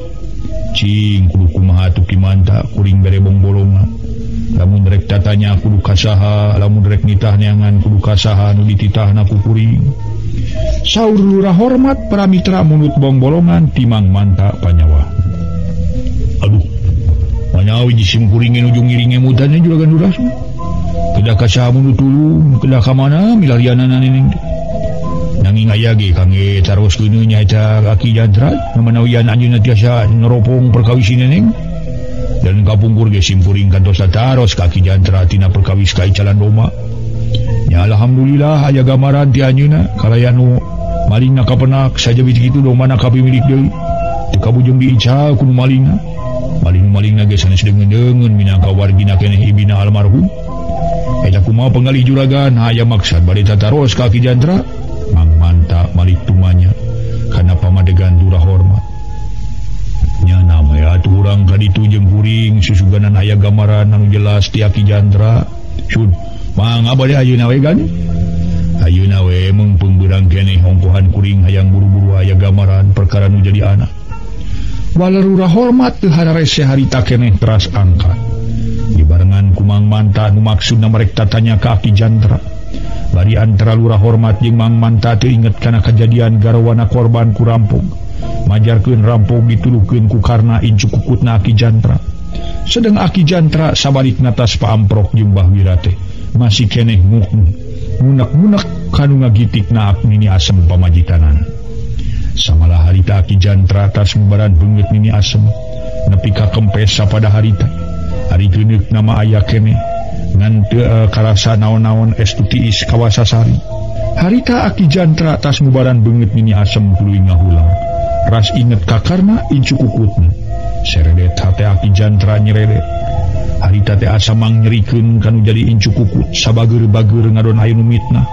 Cing kudu kumaha atuh Ki Manta kuring berebong bolongan. Lamun rek tatanya kudu kasaha, lamun rek nitah neangan kudu kasaha nu dititahna ku kuring. Saur lurah hormat para mitra munut bong bolongan ti Mang Manta panyawa. Aduh, manyawi jisim kuringin ujung ngiringe mutannya juragan durasu. Kedah kasaha munut tulung, kedah ka mana milarianana neneng. Nanging aya ge kangge taroskeun nya eta Aki Jantra manawian anjeunna tiasa neropong perkawis neneng. Dan kapungkur ge simpuring kantos taros ka Ki Jantra tina perkawis ka Icalan Doma. Ya alhamdulillah aya gambaran ti anjeunna kalaya nu malingna kapenak saja kitu domana kapimilik deui. Teu kabujung di Ica kudu malingna. Maling-malingna ge sanes deungeun-deungeun minangka wargina keneh ibina almarhum. Eta kumaha panggalih juragan aya maksad bade tataros ka Ki Jantra. Mang Manta malik tumanya kana pamadegan lurah hormat. Nya nama ya atuh urang ka ditu jeung kuring susuganan aya gambaran anu jelas ti Ki Jantra. Sun, mang abade ayeuna we gan? Ayeuna we mengpeung beurang keneh hongkohan kuring hayang buru-buru aya gambaran perkara nu jadi anak. Walau lurah hormat teu hararese harita keneh teras angkat. Dibarengan ku Mang Manta nu maksudna merek tatanya ka Ki Jantra. Bari antara lurah hormat jeung Mang Manta teu inget kana kejadian garawana korban ku rampog. Majarkeun rampog ditulukeun ku karna incu kukutna Ki Jantra. Sedeng Ki Jantra sabalikna tas paamprok jeung Bahwira teh masih keneh ngunek-ngunek kanu ngagitikna Nini Asem pamajikanana. Samalah harita Ki Jantra tas mubaran beungeut Nini Asem nepi ka kempes sapada harita. Hari geuneuk nama aya keneh ngan teu karasa naon-naon estu tiis kawasasari. Harita Ki Jantra tas mubaran beungeut Nini Asem tuluy ngahulang. Ras inget ka karna incu kukutna. Seredet hate Ki Jantra nyeredet. Harita teh asa mangnyrikeun kanu jadi incu kukut sabageur-bageur ngadon aya nu mitnah.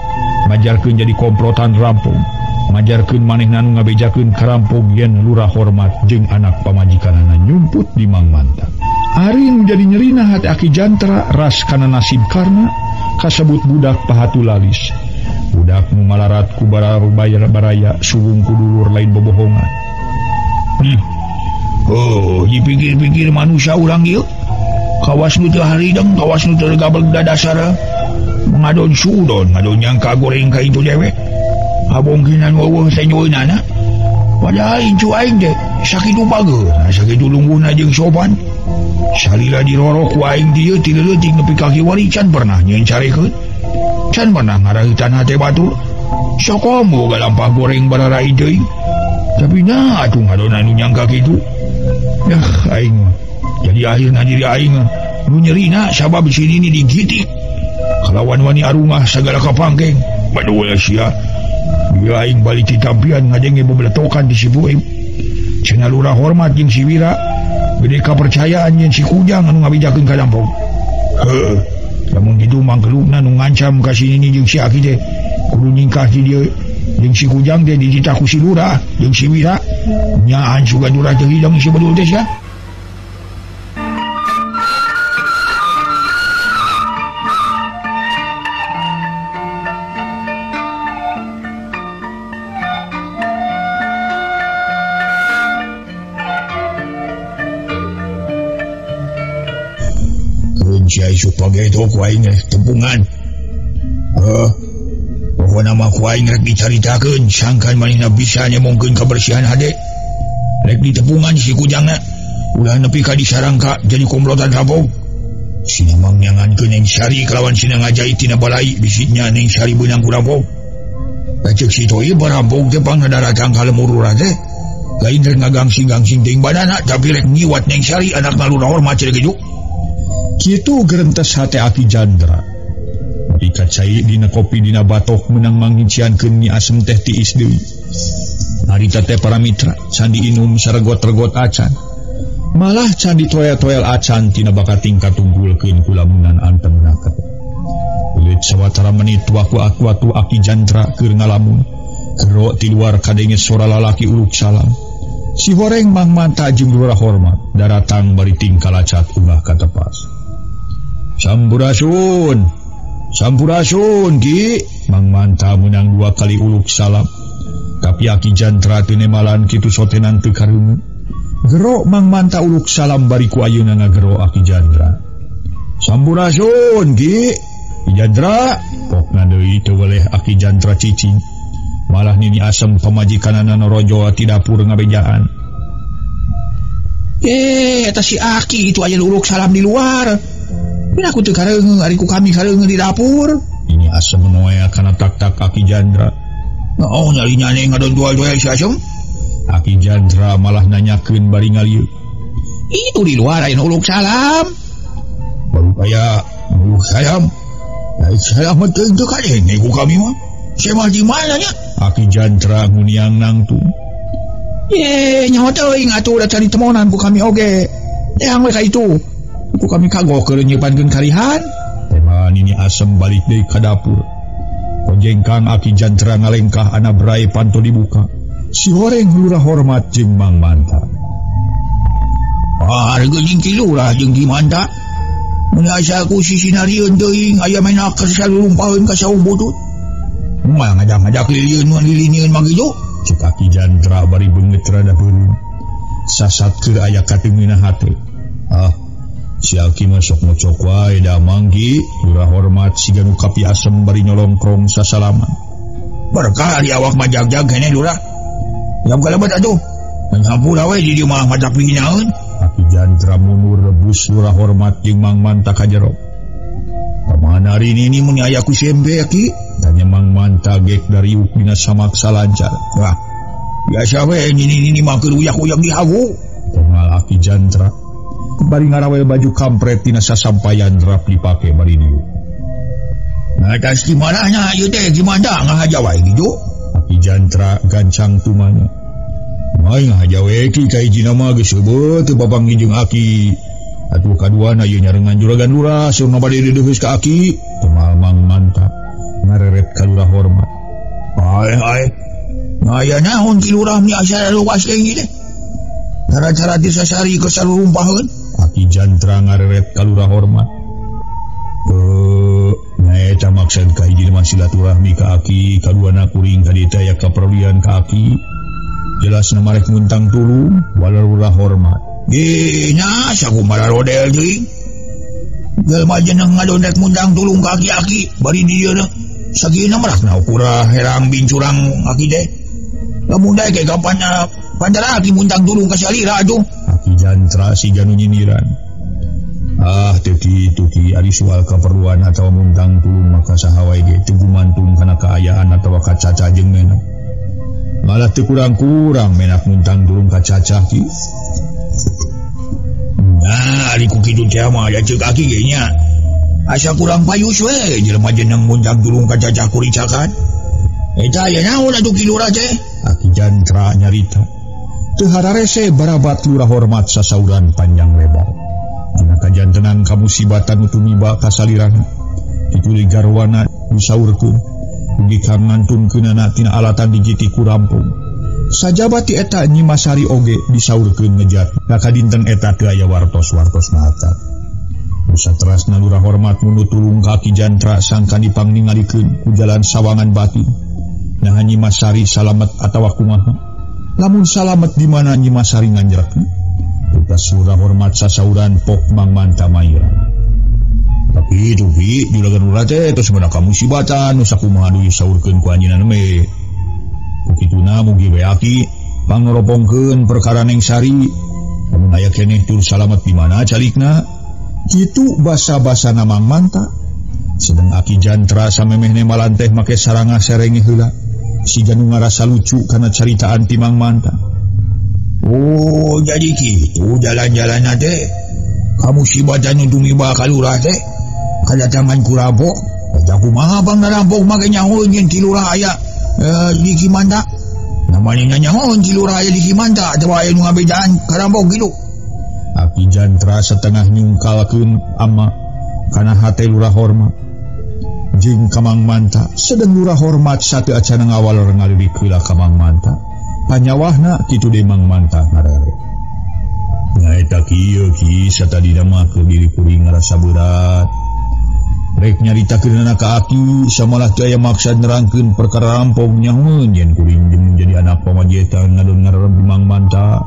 Majarkeun jadi komplotan rampung. Majarkeun manehna nu ngabejakeun ka rampog yen lurah hormat jeung anak pamajikanana nyumput di Mang Manta. Ari nu jadi nyerina hati Ki Jantra ras kana nasib karna kasebut budak pahatu lalis. Budak nu malarat ku baraya suwung ku dulur lain bobohongan. Oh, dipikir-pikir manusia urang ieu. Kawas nu teu harideng, kawas nu teu gabeg dadasara. Mengadon sudon, ngadon nyangka goreng ka itu dewek. Abongkinan weueuh teh nyoeunana. Padahal incu aing teh sakitu bageur, sakitu lungguhna jeung sopan. Salila dirorok ku aing dieu ti leutik nepi ka kiwari can pernah nyeun carekeun. Can pernah ngarahitan hate batur. Sokomo galampah goreng bararai deui. Tapi nah atuh ngadon anu nyangka kitu. Yah aing jadi akhirna diri aing nu nyerina sabab sini ini digitik. Kalawan wani arungah sagala kapangkeng. Baduh sia. Dia aing balik ditampian ngadenge bebletokan di Sibuim. Cenah lurah hormat jeung si Wira gede kapercayaan yen si Kujang anu ngabijakeun ka Lampung. Heuh, lamun kitu mangkeluna nu ngancam ka si Nini jeung si Aki teh kudu ningkah ti dieu jeung si Kujang teh dititah ku si Lurah jeung si Wira. Nyaan sugan urang teh hidang si bedul teh sia. Siya supaya itu ku aing tempungan. Bahwa nama ku aing rek dicaritakeun sangkan manehna bisa nyemongkeun kebersihan hade. Rek ditepungan si Kujangna. ulah nepi ka disarangka jadi komplotan rampok. Sinamang nyangankeun Neng Sari kelawan Sinang Ajai tina balai bisitnya Neng Sari beunang ku rampok. Cek si Toy barampok teh pangadaratan ka lemururah teh. Lain rek ngagangsing-gangsing ting badana tapi rek ngiwat Neng Sari anak naluna hormat cek gitu. Kitu gerentes hate Aki Jandra. Pika cai dina kopi dina batok menang manginciankeun Nyi Asem teh tiis deui. Harita teh para mitra candi inum saregot-regot acan. Malah candi toel-toel acan tina baka tingkat tunggulkeun ku lamunan antemnaket. Ulit sawatara menit waku Aki Jandra keur ngalamun. Gero ti luar kadenge suara lalaki uluk salam. Si horeng Mang Manta jeung Lurah Hormat daratang bari tingkal acat ulah katepas. Sampurasun Ki. Mang Manta menang 2 kali uluk salam. Tapi Aki Jandra teu nemalan kitu sotenan teu kareungeun. Gero Mang Manta uluk salam bari ku ayeuna ngagero Aki Jandra. Sampurasun Ki. Jandra pokna deui teu weleh Aki Jandra cicing. Malah Nini Asem pamajikanana Norojo ti dapur ngabejaan. Eta si Aki itu aya uluk salam di luar. Mina aku teu kareung ari ku kami kareung di dapur. Nini Asem noe kana tak-tak Aki Jandra. Naon nyalinya Neng ngadon dual-dual si Asem? Aki Jandra malah nanyakeun bari ngalieu. Itu di luar aya uluk salam. Baru aya uluk salam. Salam teh teu kadenge ku kami mah. Semah di mana nya? Aki Jandra nguniang nangtung. Nyaho teuing atuh da cari temonan ku kami oge. Tehang we ka itu. Ku kami kagok keur nyeupankeun kalihan. Tema Nini Asem balik deui ka dapur. Konjengkang Aki Jandra ngalengkah ana brai panto dibuka. Si horeng Lurah Hormat jeung Mang Manta. Harga jeung ki Lurah jeung Ki Manta. Mun asa ku sisinarieun teuing aya menak salulumpaheun ka saung butut. Moal ngajak-ngajak lilieun nu lilinieun mah kitu. Cek Aki Jandra bari beungeut rada beureum. Sasat keur aya kateungina hate. Si Aki masuk ngocok wae da manggi. Lurah Hormat siga nu kapi Asem bari nyolongkrong sasalaman. Berkah di awak majag-jag kene Lurah. Jam kalabat atuh. Menyampura we di dieu mah madak pinginaeun. Aki Jandra mundur rebus Lurah Hormat jeung Mang Manta ka jero. Pamana hari ini mun aya ku sembe Aki? Tanya Mang Manta gek dari dina samaksa lancar. Wah. Biasa we ini mah keur uyak-uyak di hawu. Tengal Aki Jandra. Bari ngarawe baju kampret tina sasampayan rap dipake bari dieu. Nah, tas di mananya ieu teh gimana ngahaja wae gitu? Aki Jandra gancang tumanya. Mai ngahaja wae ki ka hijina mah geus heubeut teu babanggi jeung Aki. Atuh kaduana ieu nyarengan juragan Lurah surna bade dideus ka Aki. Temal Mang Manta ngareret ka Lurah Hormat. Ai. Ngaya naon ki Lurah ni asa luas teh teh. Cara-cara disasari ke salulumpaheun. Aki Jandra ngareret ka Lurah Hormat. Nyaeta maksud ka hiji mah silaturahmi ka Aki, kaduana kuring ka dieu aya kaperluan ka Aki. Jelasna marek muntang tulung wala Lurah Hormat. Nya sakumaha rodel teuing. Jelema jeneng ngadondek muntang tulung ka Aki bari dieu na sagina marakna ukura herang bincurang Aki teh. Lamun dae ke kapanna pandara Aki muntang tulung ka salira atuh. Aki Jandra siga nu nyindiran. Teu ki ari soal kaperluan atawa muntang tulung maka saha wae ge teu gumantung kana kaayaan atawa kacaca jeung menak. Malah teu kurang-kurang menak muntang tulung ka caca ki. Nah, ari ku kitu teh mah aya ceuk Aki ge nya. Asa kurang payus we jelema jeneng muntang tulung ka caca kuricakan. Eta aya naon atuh ki Lurah teh? Aki Jandra nyarita. Teu hararese barabat Lurah Hormat sasauran panjang lebar. Dina kajantenan kamusibatan tumiba ka salirana. Kitu garwana disaurkeun. Ugi kangantunkeunana tina alatan dijiti ku rampung. Sajabat ti eta Nyi Masari oge disaurkeun ngejat. Ka dinten eta teu aya wartos-wartos naata. Saterasna Lurah Hormat mundur tulung ka Aki Jandra sangkan dipangningalikeun ku jalan sawangan batin. Nah Nyi Masari salamet atawa kumaha? Lamun salamet di mana Nyi Masari nganjrek? Tugas Lurah Hormat sasauran pok Mang Manta mairan. Tapi itu juragan Lurah teh tos meunang kamusibatan nu sakumaha deui saurkeun ku anjeunna me. Kukituna mugi we Aki pangoropongkeun perkara Neng Sari. Lamun aya keneh tur salamet di mana calikna kitu basa-basa Mang Manta. Sedang Aki Jantra samemehne malanteh make saranga serenge heula si Janu ngarasa lucu karena caritaan ti Mang Manta. Oh jadi gitu jalan-jalan teh kamu si Janu tumiba ka lurah teh kadatangan ku rampok eta kumaha bang rampok make nyahoeun yen ti lurah aya di Kimanta namanya nyahoeun ti lurah aya di Kimanta teu aya nu ngabedaan ka rampok kitu. Aki Jantra setengah nyungkalkeun ama kana hate lurah hormat jeung ka Mang Manta. Sedang lurah hormat satu acan ngawal ngalirik heula ka Mang Manta panyawahna kitu deui Mang Manta ngarere. Nyaeta kieu ki satadina mah keur diri kuring ngarasa berat rek nyaritakeunna ka Aki samalah teu aya maksud nerangkeun perkara rampok nyahoeun yen kuring jadi anak pamajetan ngadon ngarerem Mang Manta.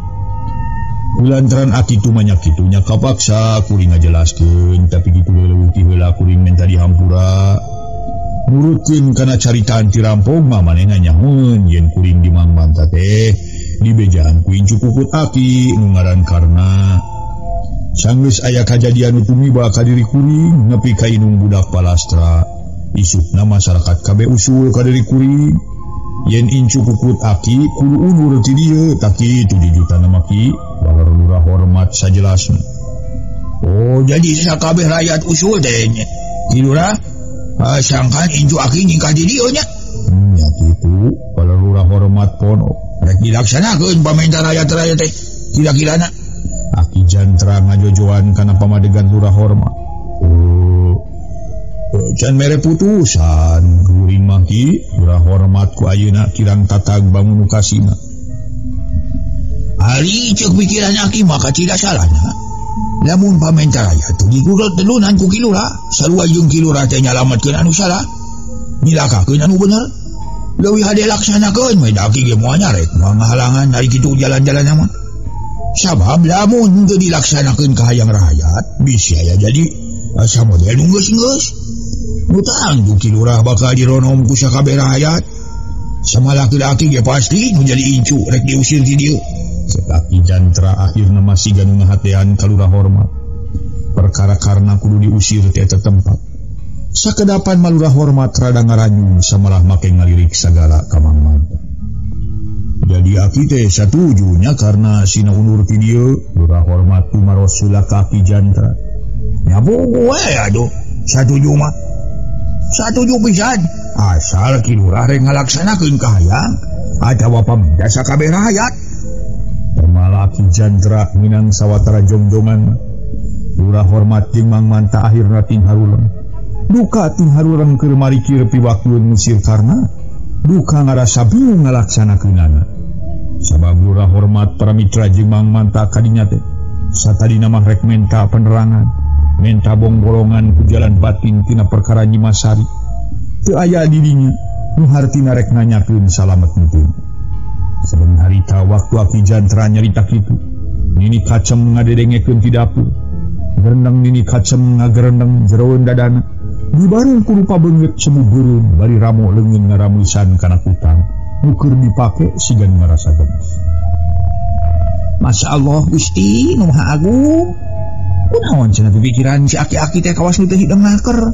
Kulantaran Aki tu banyak kitunya kapaksa kuring ngajelaskeun tapi kitu leuwih ti heula kuring menta dihampura nurutkeun kana caritaan ti rampok mah manehna nyahoeun yen kuring di Mang Manta teh dibejaan ku incu puput Aki nu ngaran Karna. Sanggeus aya kajadian nu tumiba ka diri kuring nepi ka inung budak palastra isukna masyarakat kabeh usul ka diri kuring yen incu puput Aki kudu undur ti dieu tak kitu dijutana mah ki balar lurah hormat sajelasna. Oh jadi sakabeh rakyat usul teh ti lurah sangkan incu Aki nikah di dieu nya. Ya kitu balar lurah hormat pono rek dilaksanakeun pamenta rakyat-rakyat teh kira-kirana. Aki Jantra ngajojoan kana pamadegan lurah hormat. Can mere putusan kuring mah ki lurah hormat ku ayeuna kirang tatag bangun kasina. Ari ceuk pikiran Aki maka tidak salahna lamun pamenta rakyat teh digurut telunan ku kilurah sarua jeung kilurah teh nyalametkeun anu salah nilakakeun anu bener leuwih hade laksanakeun we Aki ge moal nyarek moal ngahalangan ari kitu jalan-jalan mah. Sabab lamun teu dilaksanakeun ka hayang rakyat bisi aya jadi asa model nu geus-geus nu tanggu kilurah bakal dironom ku sakabeh rakyat sama laki-laki ge pasti nu jadi incu rek diusir ti dieu. Aki Jantra akhirna masih ganu ngahatean ka lurah hormat perkara karena kudu diusir ti eta tempat. Sakedapan malurah hormat rada ngaranyu samalah make ngalirik sagala ka Mang Manta. Jadi Aki teh satujunya karena sina undur ti dieu lurah hormat tu marosula ka Aki Jantra. Ya we aduh satuju mah satuju pisan asal kilurah rek ngalaksanakeun ka hayang atawa pamenda sakabeh rakyat. Pemala Aki Jantra minang sawatara jongjongan lurah hormat jeung Mang Manta akhirna ting haruleng duka ting haruleng keur marikir piwaktueun musir Karna duka ngarasa bingung ngalaksanakeunana sabab lurah hormat para mitra jeung Mang Manta kadinya teh satadina mah rek menta penerangan menta bongbolongan ku jalan batin tina perkara Nyi Masari teu aya dirinya nu hartina rek nanyakeun salamet muteun. Sedang harita waktu Aki Jantra nyarita kitu nini kacem ngadedengekeun ti dapur gerendeng nini kacem ngagerendeng jeroeun dadana dibareng ku rupa beungeut semu beureum bari ramo leungeun ngaramusan kana kutang nu keur dipake sigan ngarasa gemes. Masya Allah Gusti nu Maha Agung kunaon cenah pikiran si aki-aki teh kawas nu teu hideng naker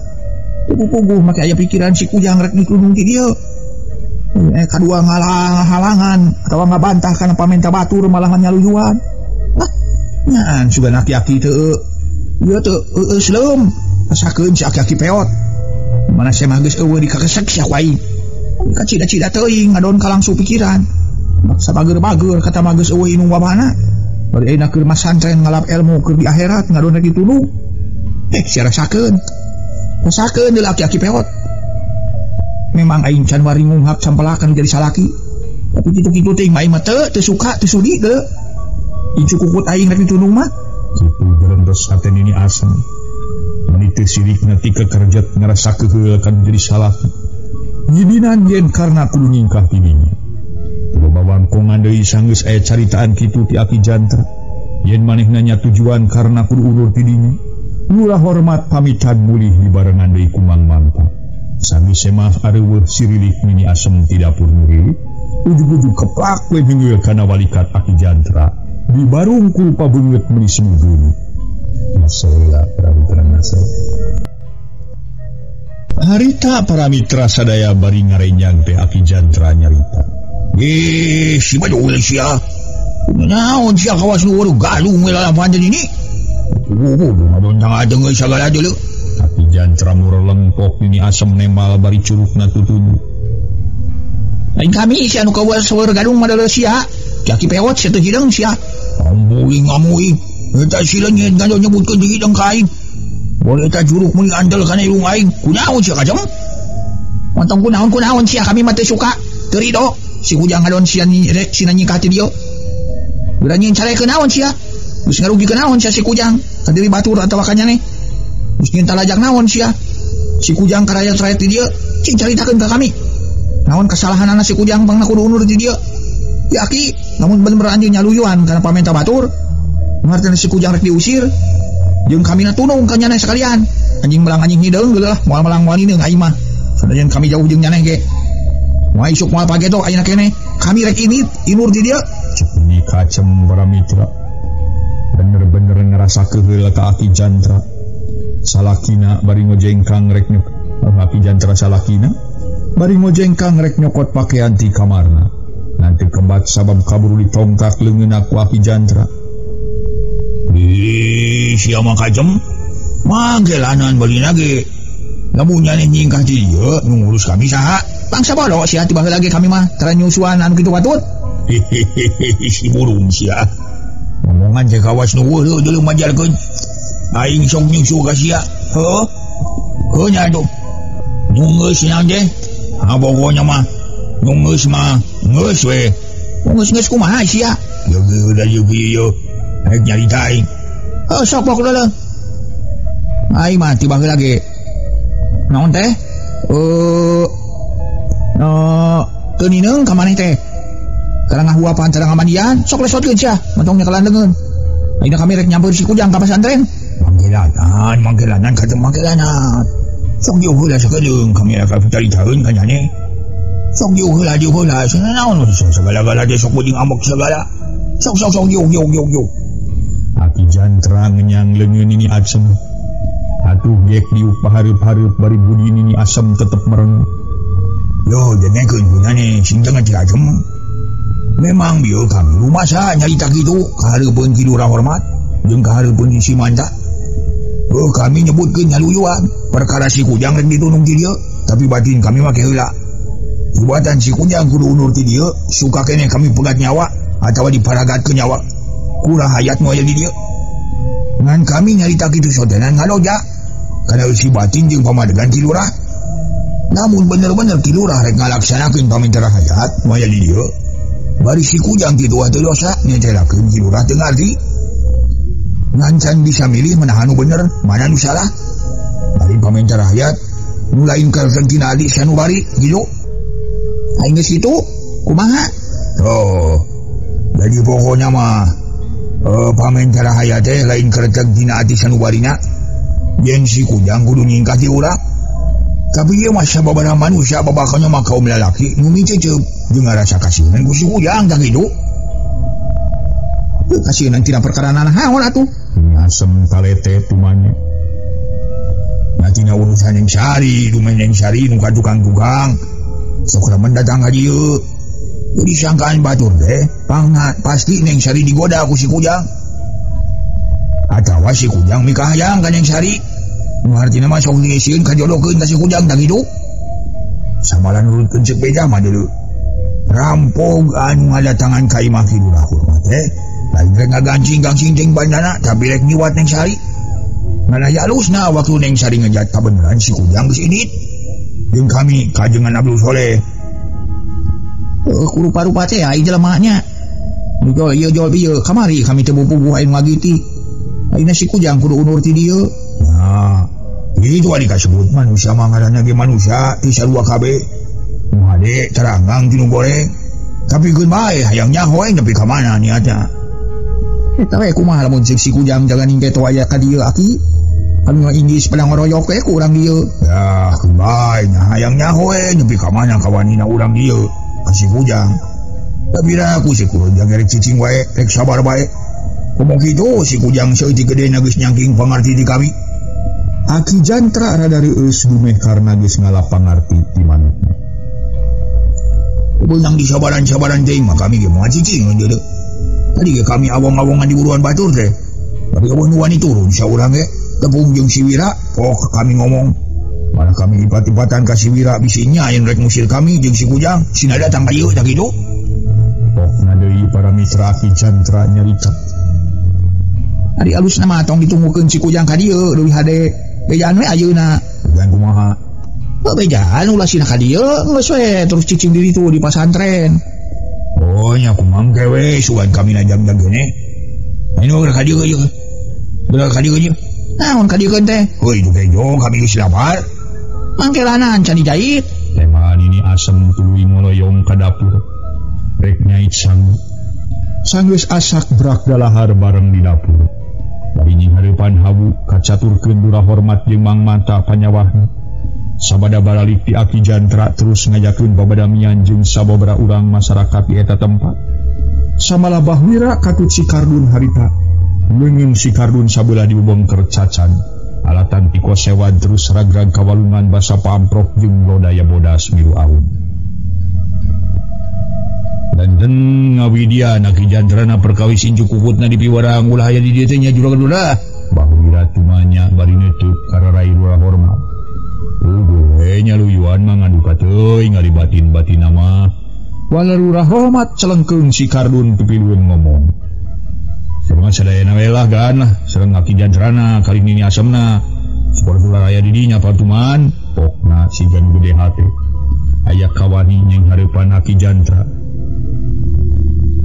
puguh make aya pikiran si kujang rek ditudung ti dieu kadua ngahalangan atau ngabantah kana pamenta batur malahan nyaluyuan. Ngan sugan aki-aki teu ieu teu eusleum asakeun si aki-aki peot mana saya mah geus eueuh dikakesek sia wae kacida-cida teuing ngadon ka langsung pikiran maksa bager-bager kata mah geus eueuh inung babana bari ayeuna keur masantren ngalap ilmu keur di akhirat ngadon rek ditulung sia rasakeun deui aki-aki peot. Memang aing can wari ngunghap sampelakan jadi salaki tapi kitu-kitu teh aing mah teu suka teu sudi teu incu kukut aing rek ditundung mah kitu gerendos hate nini asem mani teu sirikna ti kekerjet ngarasa keheul kan jadi salaki nyidinan yen karena kudu nyingkah ti dinya loba wangkongan deui sanggeus aya caritaan kitu ti Aki Jantra yen manehna nya tujuan karena kudu ulur ti dinya lurah hormat pamitan mulih dibarengan deui ku Mang Manta. Sami semah areueuh sirilik nini asem ti dapur nuri ujug-ujug keplak we bingeul kana walikat Aki Jantra di barungkul pabeungeut meuli simgeun. Masalah prabu. Harita para mitra sadaya bari ngarenyang teh Aki Jantra nyarita. Si baju ulah sia. Naon sia kawas nu waduh galung melalapan jadi ini. Ngadon tang adeng sagala deuleu. Aki Jantra murah lengkok ini asem nemal bari curugna tutun. Lain kami sia nu kawas seueur galung madal sia. Ki pewot sia teu hideung sia. Ngamuing. Eta sila nyeun gandol nyebutkeun di hideung ka aing. Boleh ta juruk meuli andel kana ilung aing. Kunaon sia kajam? Montong kunaon sia kami mah teu suka. Teu ridho. Si Kujang ngadon sia nyingkah ti dieu. Berani carekeun naon sia? Geus ngarugikeun naon sia si Kujang? Kadiri batur atawa kanyane. Geus nyen talajak naon sia? Si Kujang karayat-rayat ti dieu, cing caritakeun ka kami. Naon kesalahanana si Kujang bangna kudu undur ti dieu? Ya Ki, namun bener-bener anjeun nyaluyuan kana pamenta batur. Ngartana si Kujang rek diusir. Jeung kami tunung ka nyaneh sekalian. Anjing melang anjing hideung geuleuh moal melang moal hideung aing mah. Sanajan kami jauh jeung nyaneh ge. Moal isuk moal pageto ayeuna keneh. Kami rek inur di dieu. Cepni kacem para mitra. Bener-bener ngerasa keheula ka Aki Jantra. Salakina bari ngojengkang rek Aki Jantra salakina bari ngojengkang rek nyokot pakaian ti kamarna. Nanti kembat sabab kaburu ditongkak leungeun ku Aki Jantra. Sia mah kajem manggelanan balina ge. Lamun nyaneh nyingkah ti dieu nu ngurus kami saha? Bangsa bodo sia ti baheula ge kami mah tara nyusuan anu kitu patut. Si burung sia. Ngomongan teh kawas nu weuleuh deuleu majalkeun. Aing sok nyusu ka sia. Heuh. Heuh nya atuh. Nu geus naon teh? Pokona mah nu geus mah geus we. Geus kumaha sia? Ya udah yo. Aing nyarita aing. Sok pok leuleuh. Aing mah ti baheula ge. Naon teh? Teu nineung ka maneh teh. Karang ngahuapan cara ngamandian, sok lesotkeun sia, mentongnya kelandengeun. Ayeuna kami rek nyamper si Kujang ka pesantren. Manggelanan kata manggelanan. Sok dieu heula sakedeung kami rek caritaeun ka nyanyi. Sok dieu heula naon segala-gala teh sok beuding amok segala. Sok dieu. Aki Jantra ngenyang leungeun ini asem. Atuh gek diuk pahareup-hareup bari budi ini asem tetep mereng. Yo jenengkeun gunane sing jangan diajem. Memang bieu kami rumasa nyarita kitu kahareupeun ki Lurah Hormat jeung kahareupeun si Manta. Kami nyebutkeun nyaluyuan perkara si Kujang rek ditunung ti dieu, tapi batin kami make heula. Jubatan si Kujang kudu undur ti dieu, suka keneh kami pegat nyawa atawa diparagatkeun nyawa. Kurang hayat nu aya di dieu. Ngan kami nyarita kitu sotenan ngaloja kana si batin jeung pamadegan ti Lurah. Namun bener-bener ti Lurah rek ngalaksanakeun pamentara hayat nu aya di dieu. Bari si Kujang kitu teh dosa nyetelakeun ki Lurah teu ngarti. Ngancan bisa milih menahan nu bener, mana nu salah. Bari pamentar rakyat nu lain kareukeun tina adi sanubari kitu. Aing geus kitu kumaha? Jadi pokoknya mah pamentar rakyat teh lain kareukeun tina adi sanubarina. Yen si Kujang kudu nyingkah ti urang. Tapi ieu mah sababaraha manusia babakannya mah kaum lalaki nu miceuceup jeung rasa kasihan ku si Kujang tah kitu. Kasihan tina perkara naon atuh. Asem talete tumanya. Natina urusan yang sari, dumen yang sari nu ka tukang-tukang. Sok ramen datang ka dieu. Jadi sangkaan batur teh, pasti neng sari digoda ku si Kujang. Atawa si Kujang mikahayang ka neng sari. Nu artina mah sok ngieusieun kajodokeun ka si Kujang tah kitu. Samalah nurutkeun sepeda mah deuleu. Rampog anu ngadatangan ka imah ki Lurah Hormat teh. Lain rek ngagancing-gancing jeung bandana tapi rek nyiwat neng sari. Ngana halusna waktu neng sari ngejat kabeneran si Kujang geus idit. Jeung kami kajengan Abdul Soleh. Ku rupa-rupa teh ai jelema nya. Jol ieu kamari kami teu bubuh aing ngagiti. Ayeuna si Kujang kudu undur ti dieu. Nah, itu adi kasebut manusia mah ngaranna ge manusia ti sarua kabeh. Made teranggang tinu goreng. Tapi geun bae hayang nyaho aing nepi ka mana niatna. Eta we kumaha lamun si Kujang jangan ingke to aya ka dieu Aki. Anu Inggris pada ngoroyok we ku urang dieu. Ya, geun bae nya hayang nyaho we nepi ka mana kawanina urang dieu ka si Kujang. Tapi aku si kujang rek cicing wae, rek sabar bae. Ngomong gitu si kujang seutik gede na geus nyangking pangarti di kami. Aki Jantra rada reueus dumeh karena geus ngalap pangarti di manehna. Beunang di sabaran-sabaran teh mah kami ge moal cicing deudeu. Tadi ge kami awong-awongan di buruan batur teh. Tapi eueuh nu wani turun saurang ge tepung jeung si Wira, kami ngomong. Mana kami ipat-ipatan ka si Wira bisi nyaeun rek ngusir kami jeung si kujang, sina datang ka ieu tah kitu. Pokna deui para mitra Aki Jantra nyarita. Ari alusna mah tong ditunggukeun si kujang ka dieu leuwih hade. Bejaan we ayeuna. Bejaan kumaha? Bejaan ulah sina ka dieu geus we terus cicing diri tu di pasantren. Oh nya kumangke we sugan kami na jam-jam geuning. Anu ka dieu ieu. Bener ka dieu ieu. Naon ka dieu teh? Heuy itu gejo kami geus lapar. Mangkelanan can dijahit. Temaan ini asem tuluy ngoloyong ka dapur. Rek nyait sang. Sanggeus asak brak dalahar bareng di dapur. Bari nying hareupan hawu kacaturkeun Lurah Hormat jeung Mang Manta panyawahna. Sabada baralik ti Aki Jantra terus ngajakeun babadamian jeung sababaraha urang masyarakat di eta tempat. Samalah Bahwira katut si Kardun harita. Leungeun si Kardun sabeula dibebengker cacan. Alatan ti kosewan terus ragrag kawalungan basa pamprok jeung lodaya bodas milu aun. Dan ngawidian Aki Jantrana perkawis injuk kukutna di piwarang ulah aya di dieu teh nya juragan ulah. Bahwira tumanya bari neuteuk kararai Lurah Hormat. Nya luyuan mah ngadu ka teuing ngalibatin-batin mah. Wala Lurah Hormat celengkeun si Kardun pipilueun ngomong. Sareng sadayana we lah gan sareng Aki Jantrana kali ini asemna. Supaya ulah aya di dinya patuman. Pokna si gan gede hate. Aya kawani jeung hareupan Aki Jantra.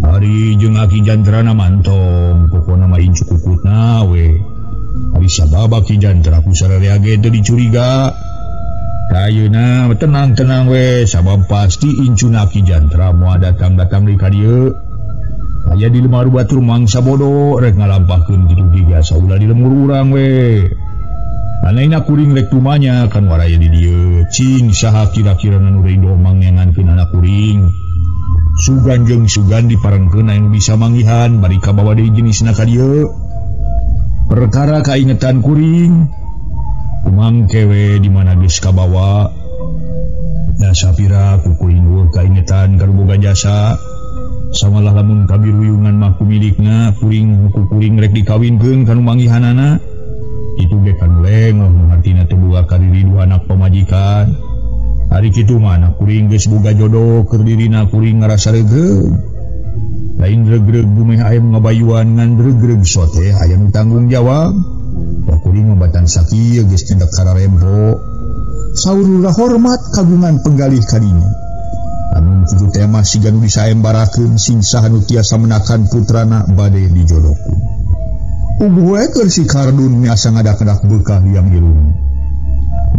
Hari jeung Aki Jantrana mantong pokona mah incu kukutna we. Ari sabab Aki Jantra ku sararea ge teu dicuriga. Ayeuna tenang-tenang we sabab pasti incuna Aki Jantra moal datang-datang deui ka dieu. Aya di lemah batur mangsa bodoh rek ngalampahkeun kitu giga saulah di lemur urang we. Anaina kuring rek tumanya kan waraya di dieu. Cing saha kira-kira nu deui domang ngengankeun anak kuring. Sugan jeung sugan diparengkeun anu bisa manggihan bari kabawa deui jenisna ka dieu. Perkara kaingetan kuring kumangke we di mana geus kabawa. Da sapira ku kuring kaingetan karuboga jasa. Samalah lamun kabiruyungan mah kumilikna kuring kuring rek dikawinkeun kanu manggihanana. Itu ge kan lengoh nu hartina teu boga ka diri dua anak pamajikan. Ari kitu mah anak kuring geus boga jodoh keur dirina kuring ngarasa regreg. Lain regreg bumeh aya ngabayuan ngan regreg sote aya nu tanggung jawab. Da kuring mabatan sakieu geus tindak kararempo. Saur Lurah Hormat kagungan penggalih kadinya. Anu kitu teh mah siga nu disaembarakeun sing saha nu tiasa menakan putrana bade dijodohkeun. Ubuh we keur si Kardun asa ngadak-ngadak beukah liang irung.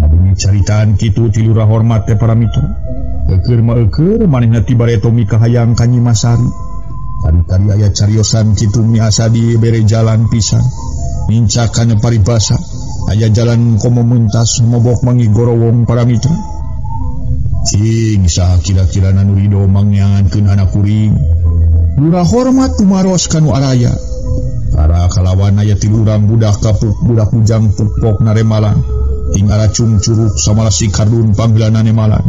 Namun caritaan kitu ti Lurah Hormat teh para mitra. Keur mah eukeur manehna ti baretomi kahayang ka Nyi Masari. Tari-tari aya cariosan kitu miasa dibere jalan pisan. Nincakan paribasa aya jalan komo mentas mobok mangi gorowong para mitra. Cing saha kira-kira nu ridho mangyangankeun anak kuring. Lurah Hormat tumaros kanu araya. Para kalawan aya 3 urang budak kapuk budak bujang pupok naremalan. Ting aracung curug samalah si Kardun panggilanna nemalan.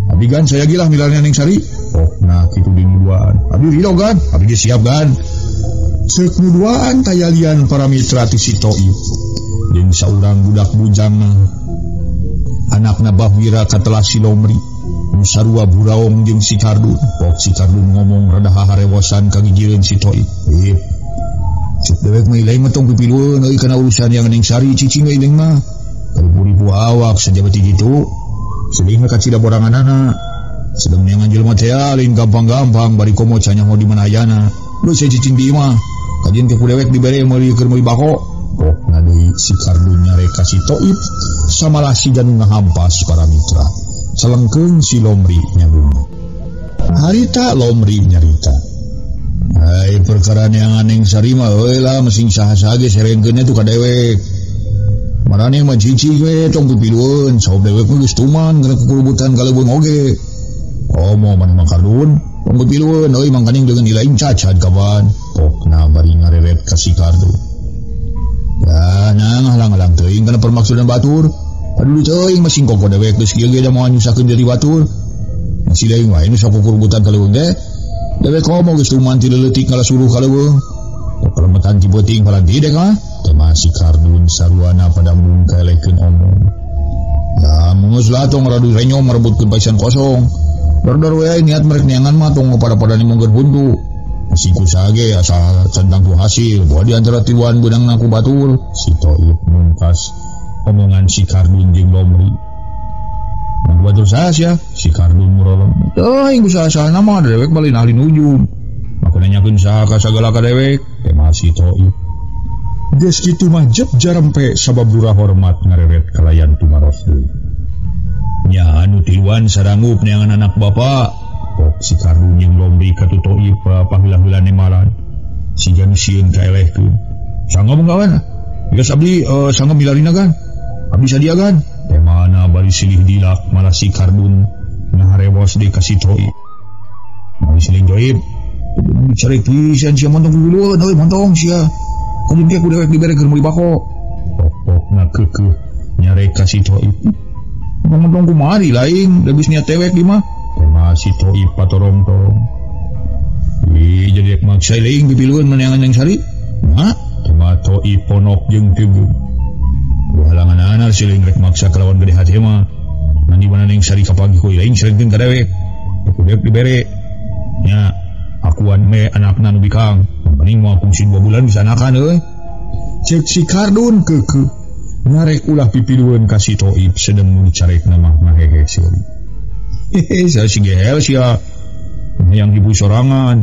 Abdi gan saya gilah milarnya Neng Sari. Pokna kitu di nuduaan. Abdi ridho gan, abdi siap gan. Ceuk nuduaan tayalian para mitra ti si Toib. Jeung saurang budak bujang anakna Bahwira katelah si Lomri. Nu sarua buraong jeung si Kardun. Pok si Kardun ngomong rada harewosan kagijireun si Toib. Cuk dewek mah ilaing mah tong pipilueun euy kana urusan yang Neng Sari cicing euy Neng mah. Ribu-ribu awak sajabat kitu. Sedih mah kacida boranganana. Sedang neangan jelema teh lain gampang-gampang bari komo canya mau di mana ayana. Lu saya cicing di imah. Kajian ke dewek dibere meuli keur meuli bako. Pokna deui si Kardun nyarek ka si Toib samalah si Janu ngahampas para mitra. Selengkeun si Lomri nyalung. Harita Lomri nyarita. Hai perkara neangan Neng Sari mah euy lah mesing saha-saha ge serengkeunnya tu ka dewek. Marane mah cicing we tong pipilueun saub dewek geus tuman kana kekulubutan kaleubeung oge. Komo maneh mah Kardun Pembepiluan euy mangkaning dengan ilaing cacad kawan. Pokna bari ngareret ka si Kardun. Ya nah ngalang-alang teuing kana permaksudan batur. Aduh teuing masing koko dewek geus kieu ge da moal nyusakeun diri batur. Masih lain wae nu sakukurbutan ka leuweung teh. Dewek komo geus tuman ti leutik ngala suruh ka leuweung. Perlemetan ti beuting palanti dek mah. Teh si Kardun saruana pada mungkaelekeun omong. Ya mungus lah tong radu renyom merebutkeun paisan kosong. Dor-dor we niat merek neangan mah tong pada-pada nimongkeun buntu. Masih kusage asal centang tu hasil bahwa di antara tiluan benang naku batur. Si Toib mungkas omongan si Kardun jeung Lomri. Naku batur sia si Kardun murolong. Tah ingku saha nama dewek bali nalin ujung. Maka nanyakeun saha ka sagala ka dewek. Teh si Toib. Geus kitu mah jep jarempe sabab lurah hormat ngareret kalayan tumaros deui. Nya anu tiluan sarangup neangan anak bapa. Pok si Kardun jeung Lomri ka tu Toib paheula-heula nemalan. Si jan sieun kaelehkeun. Sangga menggawan. Geus abdi sangga milarina kan. Abdi sadia kan. Teh mana bari silih dilak malah si Kardun ngaharewos deui ka si Toib. Bari silih Toib. Cari pisan sia montong duluan euy montong sia. Kudu ge ku dewek dibere keur meuli bako. Pokna keukeuh nyarek ka si Toib. Montong kumari laing da geus niat tewek di mah. Si Toib patorong-torong. Jadi ek maksa laing bibiluan meneangan yang sari. Nah, tema Toib ponok jeung tegeung. Halangan anar siling rek maksa kelawan gede hati mah. Nandi mana ning sari kapagi koy laing serengkeun ka dewek. Aku dewek dibere. Nya, akuan me anakna nu bikang. Paling moal fungsi 2 bulan bisa anakan euy. Cek si Kardun keukeuh. Ngarek ulah pipiluan ka si Toib sedeng nu dicarekna mah ngahehe seueur. Saya si gehel sia yang ibu sorangan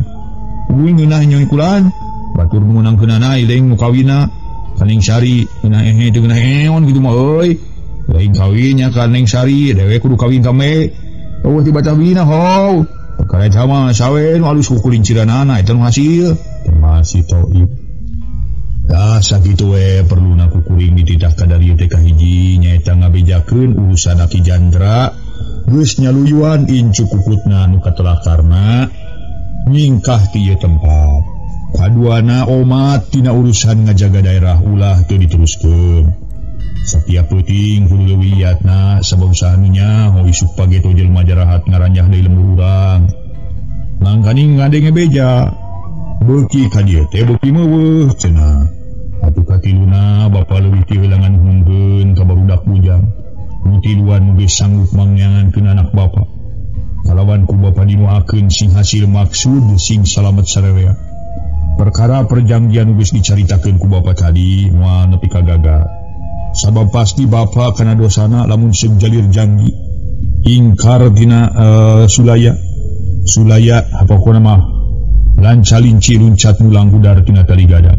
uing ngeunah nyoy kulan batur menang keunana ileung nu kawina kaning sari ngeunah teu ngeunah eon kitu mah euy lain kawinnya kaning sari dewe kudu kawin ka me eueuh ti bacabina how perkara eta mah sawe nu alus ku kulinciranana eta nu hasil masih Toib. Da sakitu we perluna ku kuring dititah ka dari teh ka hiji nyaeta ngabejakeun urusan Aki Jandra. Geus nyaluyuan incu kukutna nu katelakarna nyingkah ti ieu tempat. Kaduana omat tina urusan ngajaga daerah ulah teu diteruskeun. Setiap peuting kudu leuwiyatna sabab sahanunya hoy supage to jelema jarahat ngaranjah deui lembur urang. Mangkani ngadenge beja. Beuki ka dieu teh beuki meuweuh cenah. Atuh katiluna bapa leuwih ti heulangan hungkeun ka barudak bujang. Tiluan nu geus sanggup mangyangankeun anak bapa. Kalawan ku bapa dimuakeun sing hasil maksud sing salamet sarerea. Perkara perjanjian nu geus dicaritakeun ku bapa tadi moal nepi ka gagal. Sabab pasti bapa kana dosana lamun sejalir janji. Ingkar dina sulaya. Sulaya pokona mah lancalinci luncat mulang udar tina tali gadang.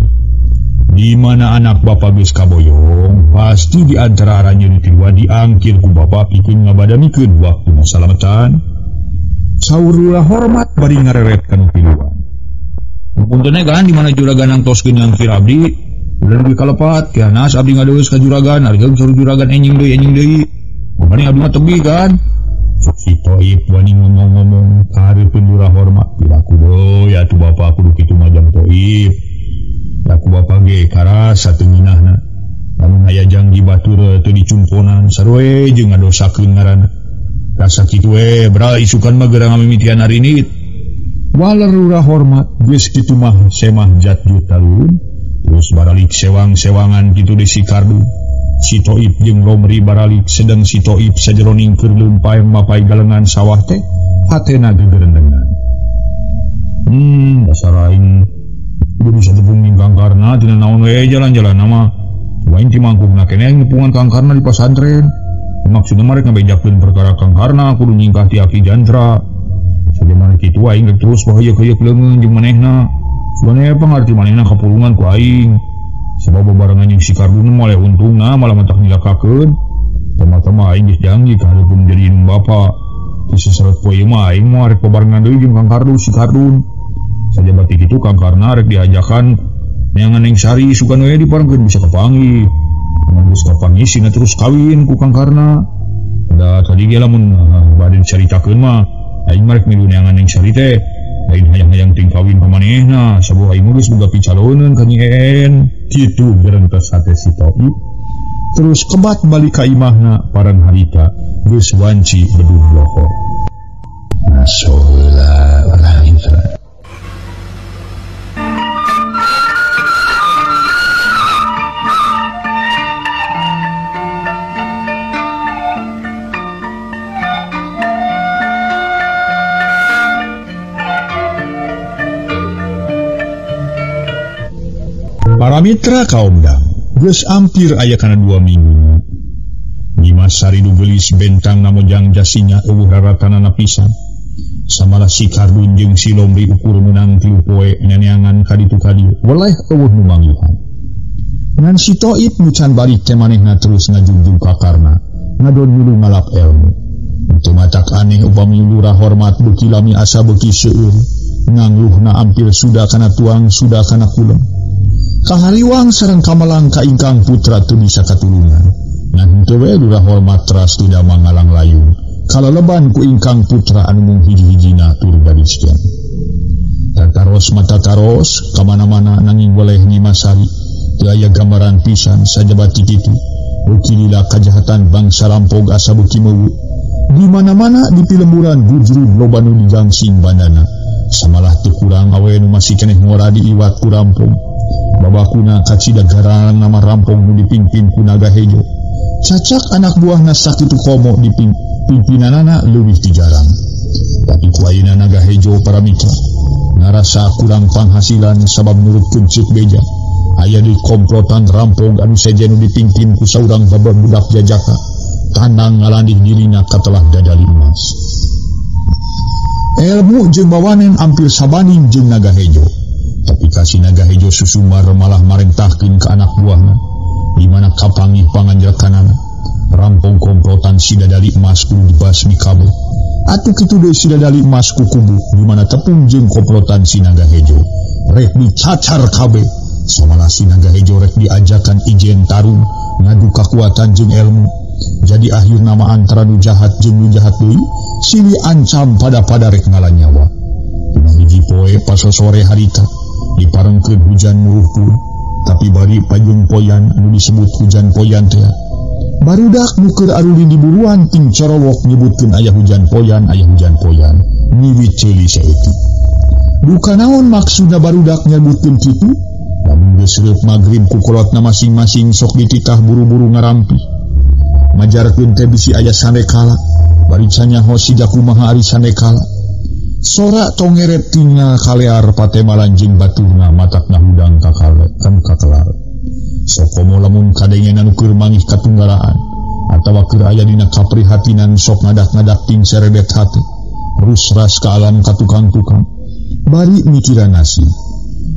Di mana anak bapa geus kaboyong, pasti di antara aranjeun tiluan diangkir ku bapa pikeun ngabadamikeun waktuna salametan. Saurula hormat bari ngareret kana tiluan. Puntenna kan di mana juragan nangtoskeun ngangkir abdi, ulah duwe kalepat, kianas abdi ngadeus ka juragan, argeun saur juragan enjing deui. Mangani abdi mah tebi kan. Si Toib wani ngomong-ngomong kahareupeun lurah hormat, pilaku deui atuh bapa kudu kitu majang Toib. Aku bapa ge karas satu nginahna. Lamun aya janji batur teu dicumponan sarue jeung ngadosakeun ngaranna. Rasa kitu we beral isukan mah geura ngamimitian arinit. Waler lurah hormat geus kitu mah semah jat jutalun. Terus baralik sewang-sewangan kitu di si Kardun. Si Toib jeung Lomri baralik sedang si Toib sajeroning keur leumpay mapai galengan sawah teh hatena gegerendengan. Dasar aing udah bisa tepungin kangkarna tina naon we jalan-jalan nama wain ti mangkukna keneh nepungan kangkarna di pasantren. Maksudna mah rek ngabejakeun perkara kangkarna kudu nyingkah ti Aki Jandra. Sabagaimana kitu aing rek terus baheuyeuk-heuyeuk leungeun jeung manehna. Sebenarnya pangarti manehna kapulungan ku aing. Sabab bebarengan jeung si Kardun moal untungna malah mentak nilakakeun. Tama-tama aing geus janji ka hareupeun jadiin bapa. Ti seseret poe mah aing moal rek bebarengan deui jeung Kang Kardun si Kardun. Saja batik itu Kang Karna rek diajakan neangan ning sari sugan we diparengkeun bisa kapangi. Mun geus kapangi sina terus kawin ku Kang Karna. Da tadi ge lamun bade caritakeun mah aing mah rek milu neangan ning sari teh lain hayang-hayang ting kawin pamanehna sabuh aing geus boga picaloneun ka nyen kitu gerentos hate si Toib. Terus kebat balik ka imahna paran harita geus wanci beduh lohor. Masalah orang itu. Para mitra kaum dang, geus ampir aya kana 2 minggu. Dimas Saridu gelis bentang namojang jasinya eueuh raratanana pisan. Samalah si Kardun jeung si Lomri ukur menang 3 poe nyaneangan kaditu kadieu. Weleh eueuh nu manggihan. Ngan si Toib nu can balik teh manehna terus ngajunjung ka karna, ngadon milu ngalap ilmu. Teu matak aneh upami lurah hormat beuki lami asa beuki seueur. Ngangluhna ampir sudah kana tuang sudah kana kulem. Kahariwang sareng kamalang ka ingkang putra teu bisa katulungan. Ngan teu we lurah hormat teras tidak mangalang layung. Kalaleban ku ingkang putra anu mung hiji-hijina tur dari sekian. Tataros mata taros kamana-mana nanging boleh nyimasari. Teu aya gambaran pisan sajabat ti kitu. Beuki lila kajahatan bangsa rampog asa beuki meuweuk. Di mana-mana di pilemburan gujrud loba nu digangsing bandana. Samalah teu kurang awe nu masih keneh ngora diiwat ku rampog. Babakuna kacida garang nama rampong nu dipimpin ku Naga Hejo. Cacak anak buahna sakitu komo dipimpinanana leuwih ti jarang. Tapi ku ayeuna Naga Hejo para mitra ngarasa kurang panghasilan sabab nurutkeun ceuk beja. Aya di komplotan rampong anu sejen nu dipimpin ku saurang budak jajaka. Tandang ngalandih dirina katelah dadali emas. Ilmu jeung bawanen ampir sabanding jeung Naga Hejo. Tapi kasih Naga Hejo susumar malah marentahkeun ke anak buahna, di mana kapangih panganjakanan rampong komplotan si dadali emas kudu dibasmi kabeh. Atuh kitu deui si dadali emas ku kubu di mana tepung jeung komplotan si Naga Hejo rek dicacar kabeh. Samalah si Naga Hejo rek diajakan ijen tarung ngadu kakuatan jeung ilmu. Jadi akhir nama antara nu jahat jeung nu jahat deui silih ancam pada rek ngalah nyawa. Hiji poe pas sore harita diparengkeun hujan muruh pun, tapi bari payung poyan anu disebut hujan poyan teh. Barudak nu keur aruli di buruan ting corowok nyebutkeun aya hujan poyan, ngiwit ceuli saeutik. Duka naon maksudna barudak nyebutkeun kitu? Lamun geus reup magrib ku kolotna masing-masing sok dititah buru-buru ngarampi. Majarkeun teh bisi aya sandekala, bari canyaho siga kumaha ari sandekala. Sora tongeret tinggal kalear pate malanjing baturna matakna hudang kakelar. Sokomo lamun kadengen anu keur mangih katunggalaan atawa keur aya dina kaprihatinan sok ngadak-ngadak ting serebet hati. Rusras ka alam ka tukang-tukang. Bari mikiran nasib.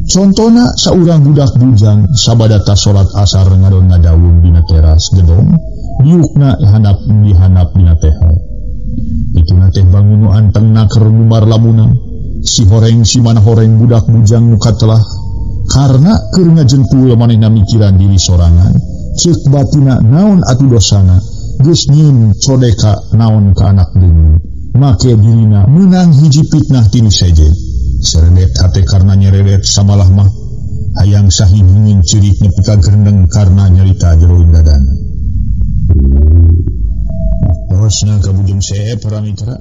Contona saurang budak bujang sabadata salat asar ngadon ngadaung dina teras gedong, diukna dihanap dina tehal. Itu teh bangun anteng naker numar lamunan si horeng si mana horeng budak bujang nuka telah karena keur ngajengkul manehna mikiran diri sorangan ceuk batina naon atuh dosana geus nyieun codeka naon ka anak leungeun make dirina meunang hiji fitnah tinu sejen seredet hate karena nyeredet samalah mah hayang sahihingin ceurik nepi ka gerendeng karena nyarita jero dadana. Osna kabujung saya para mitra.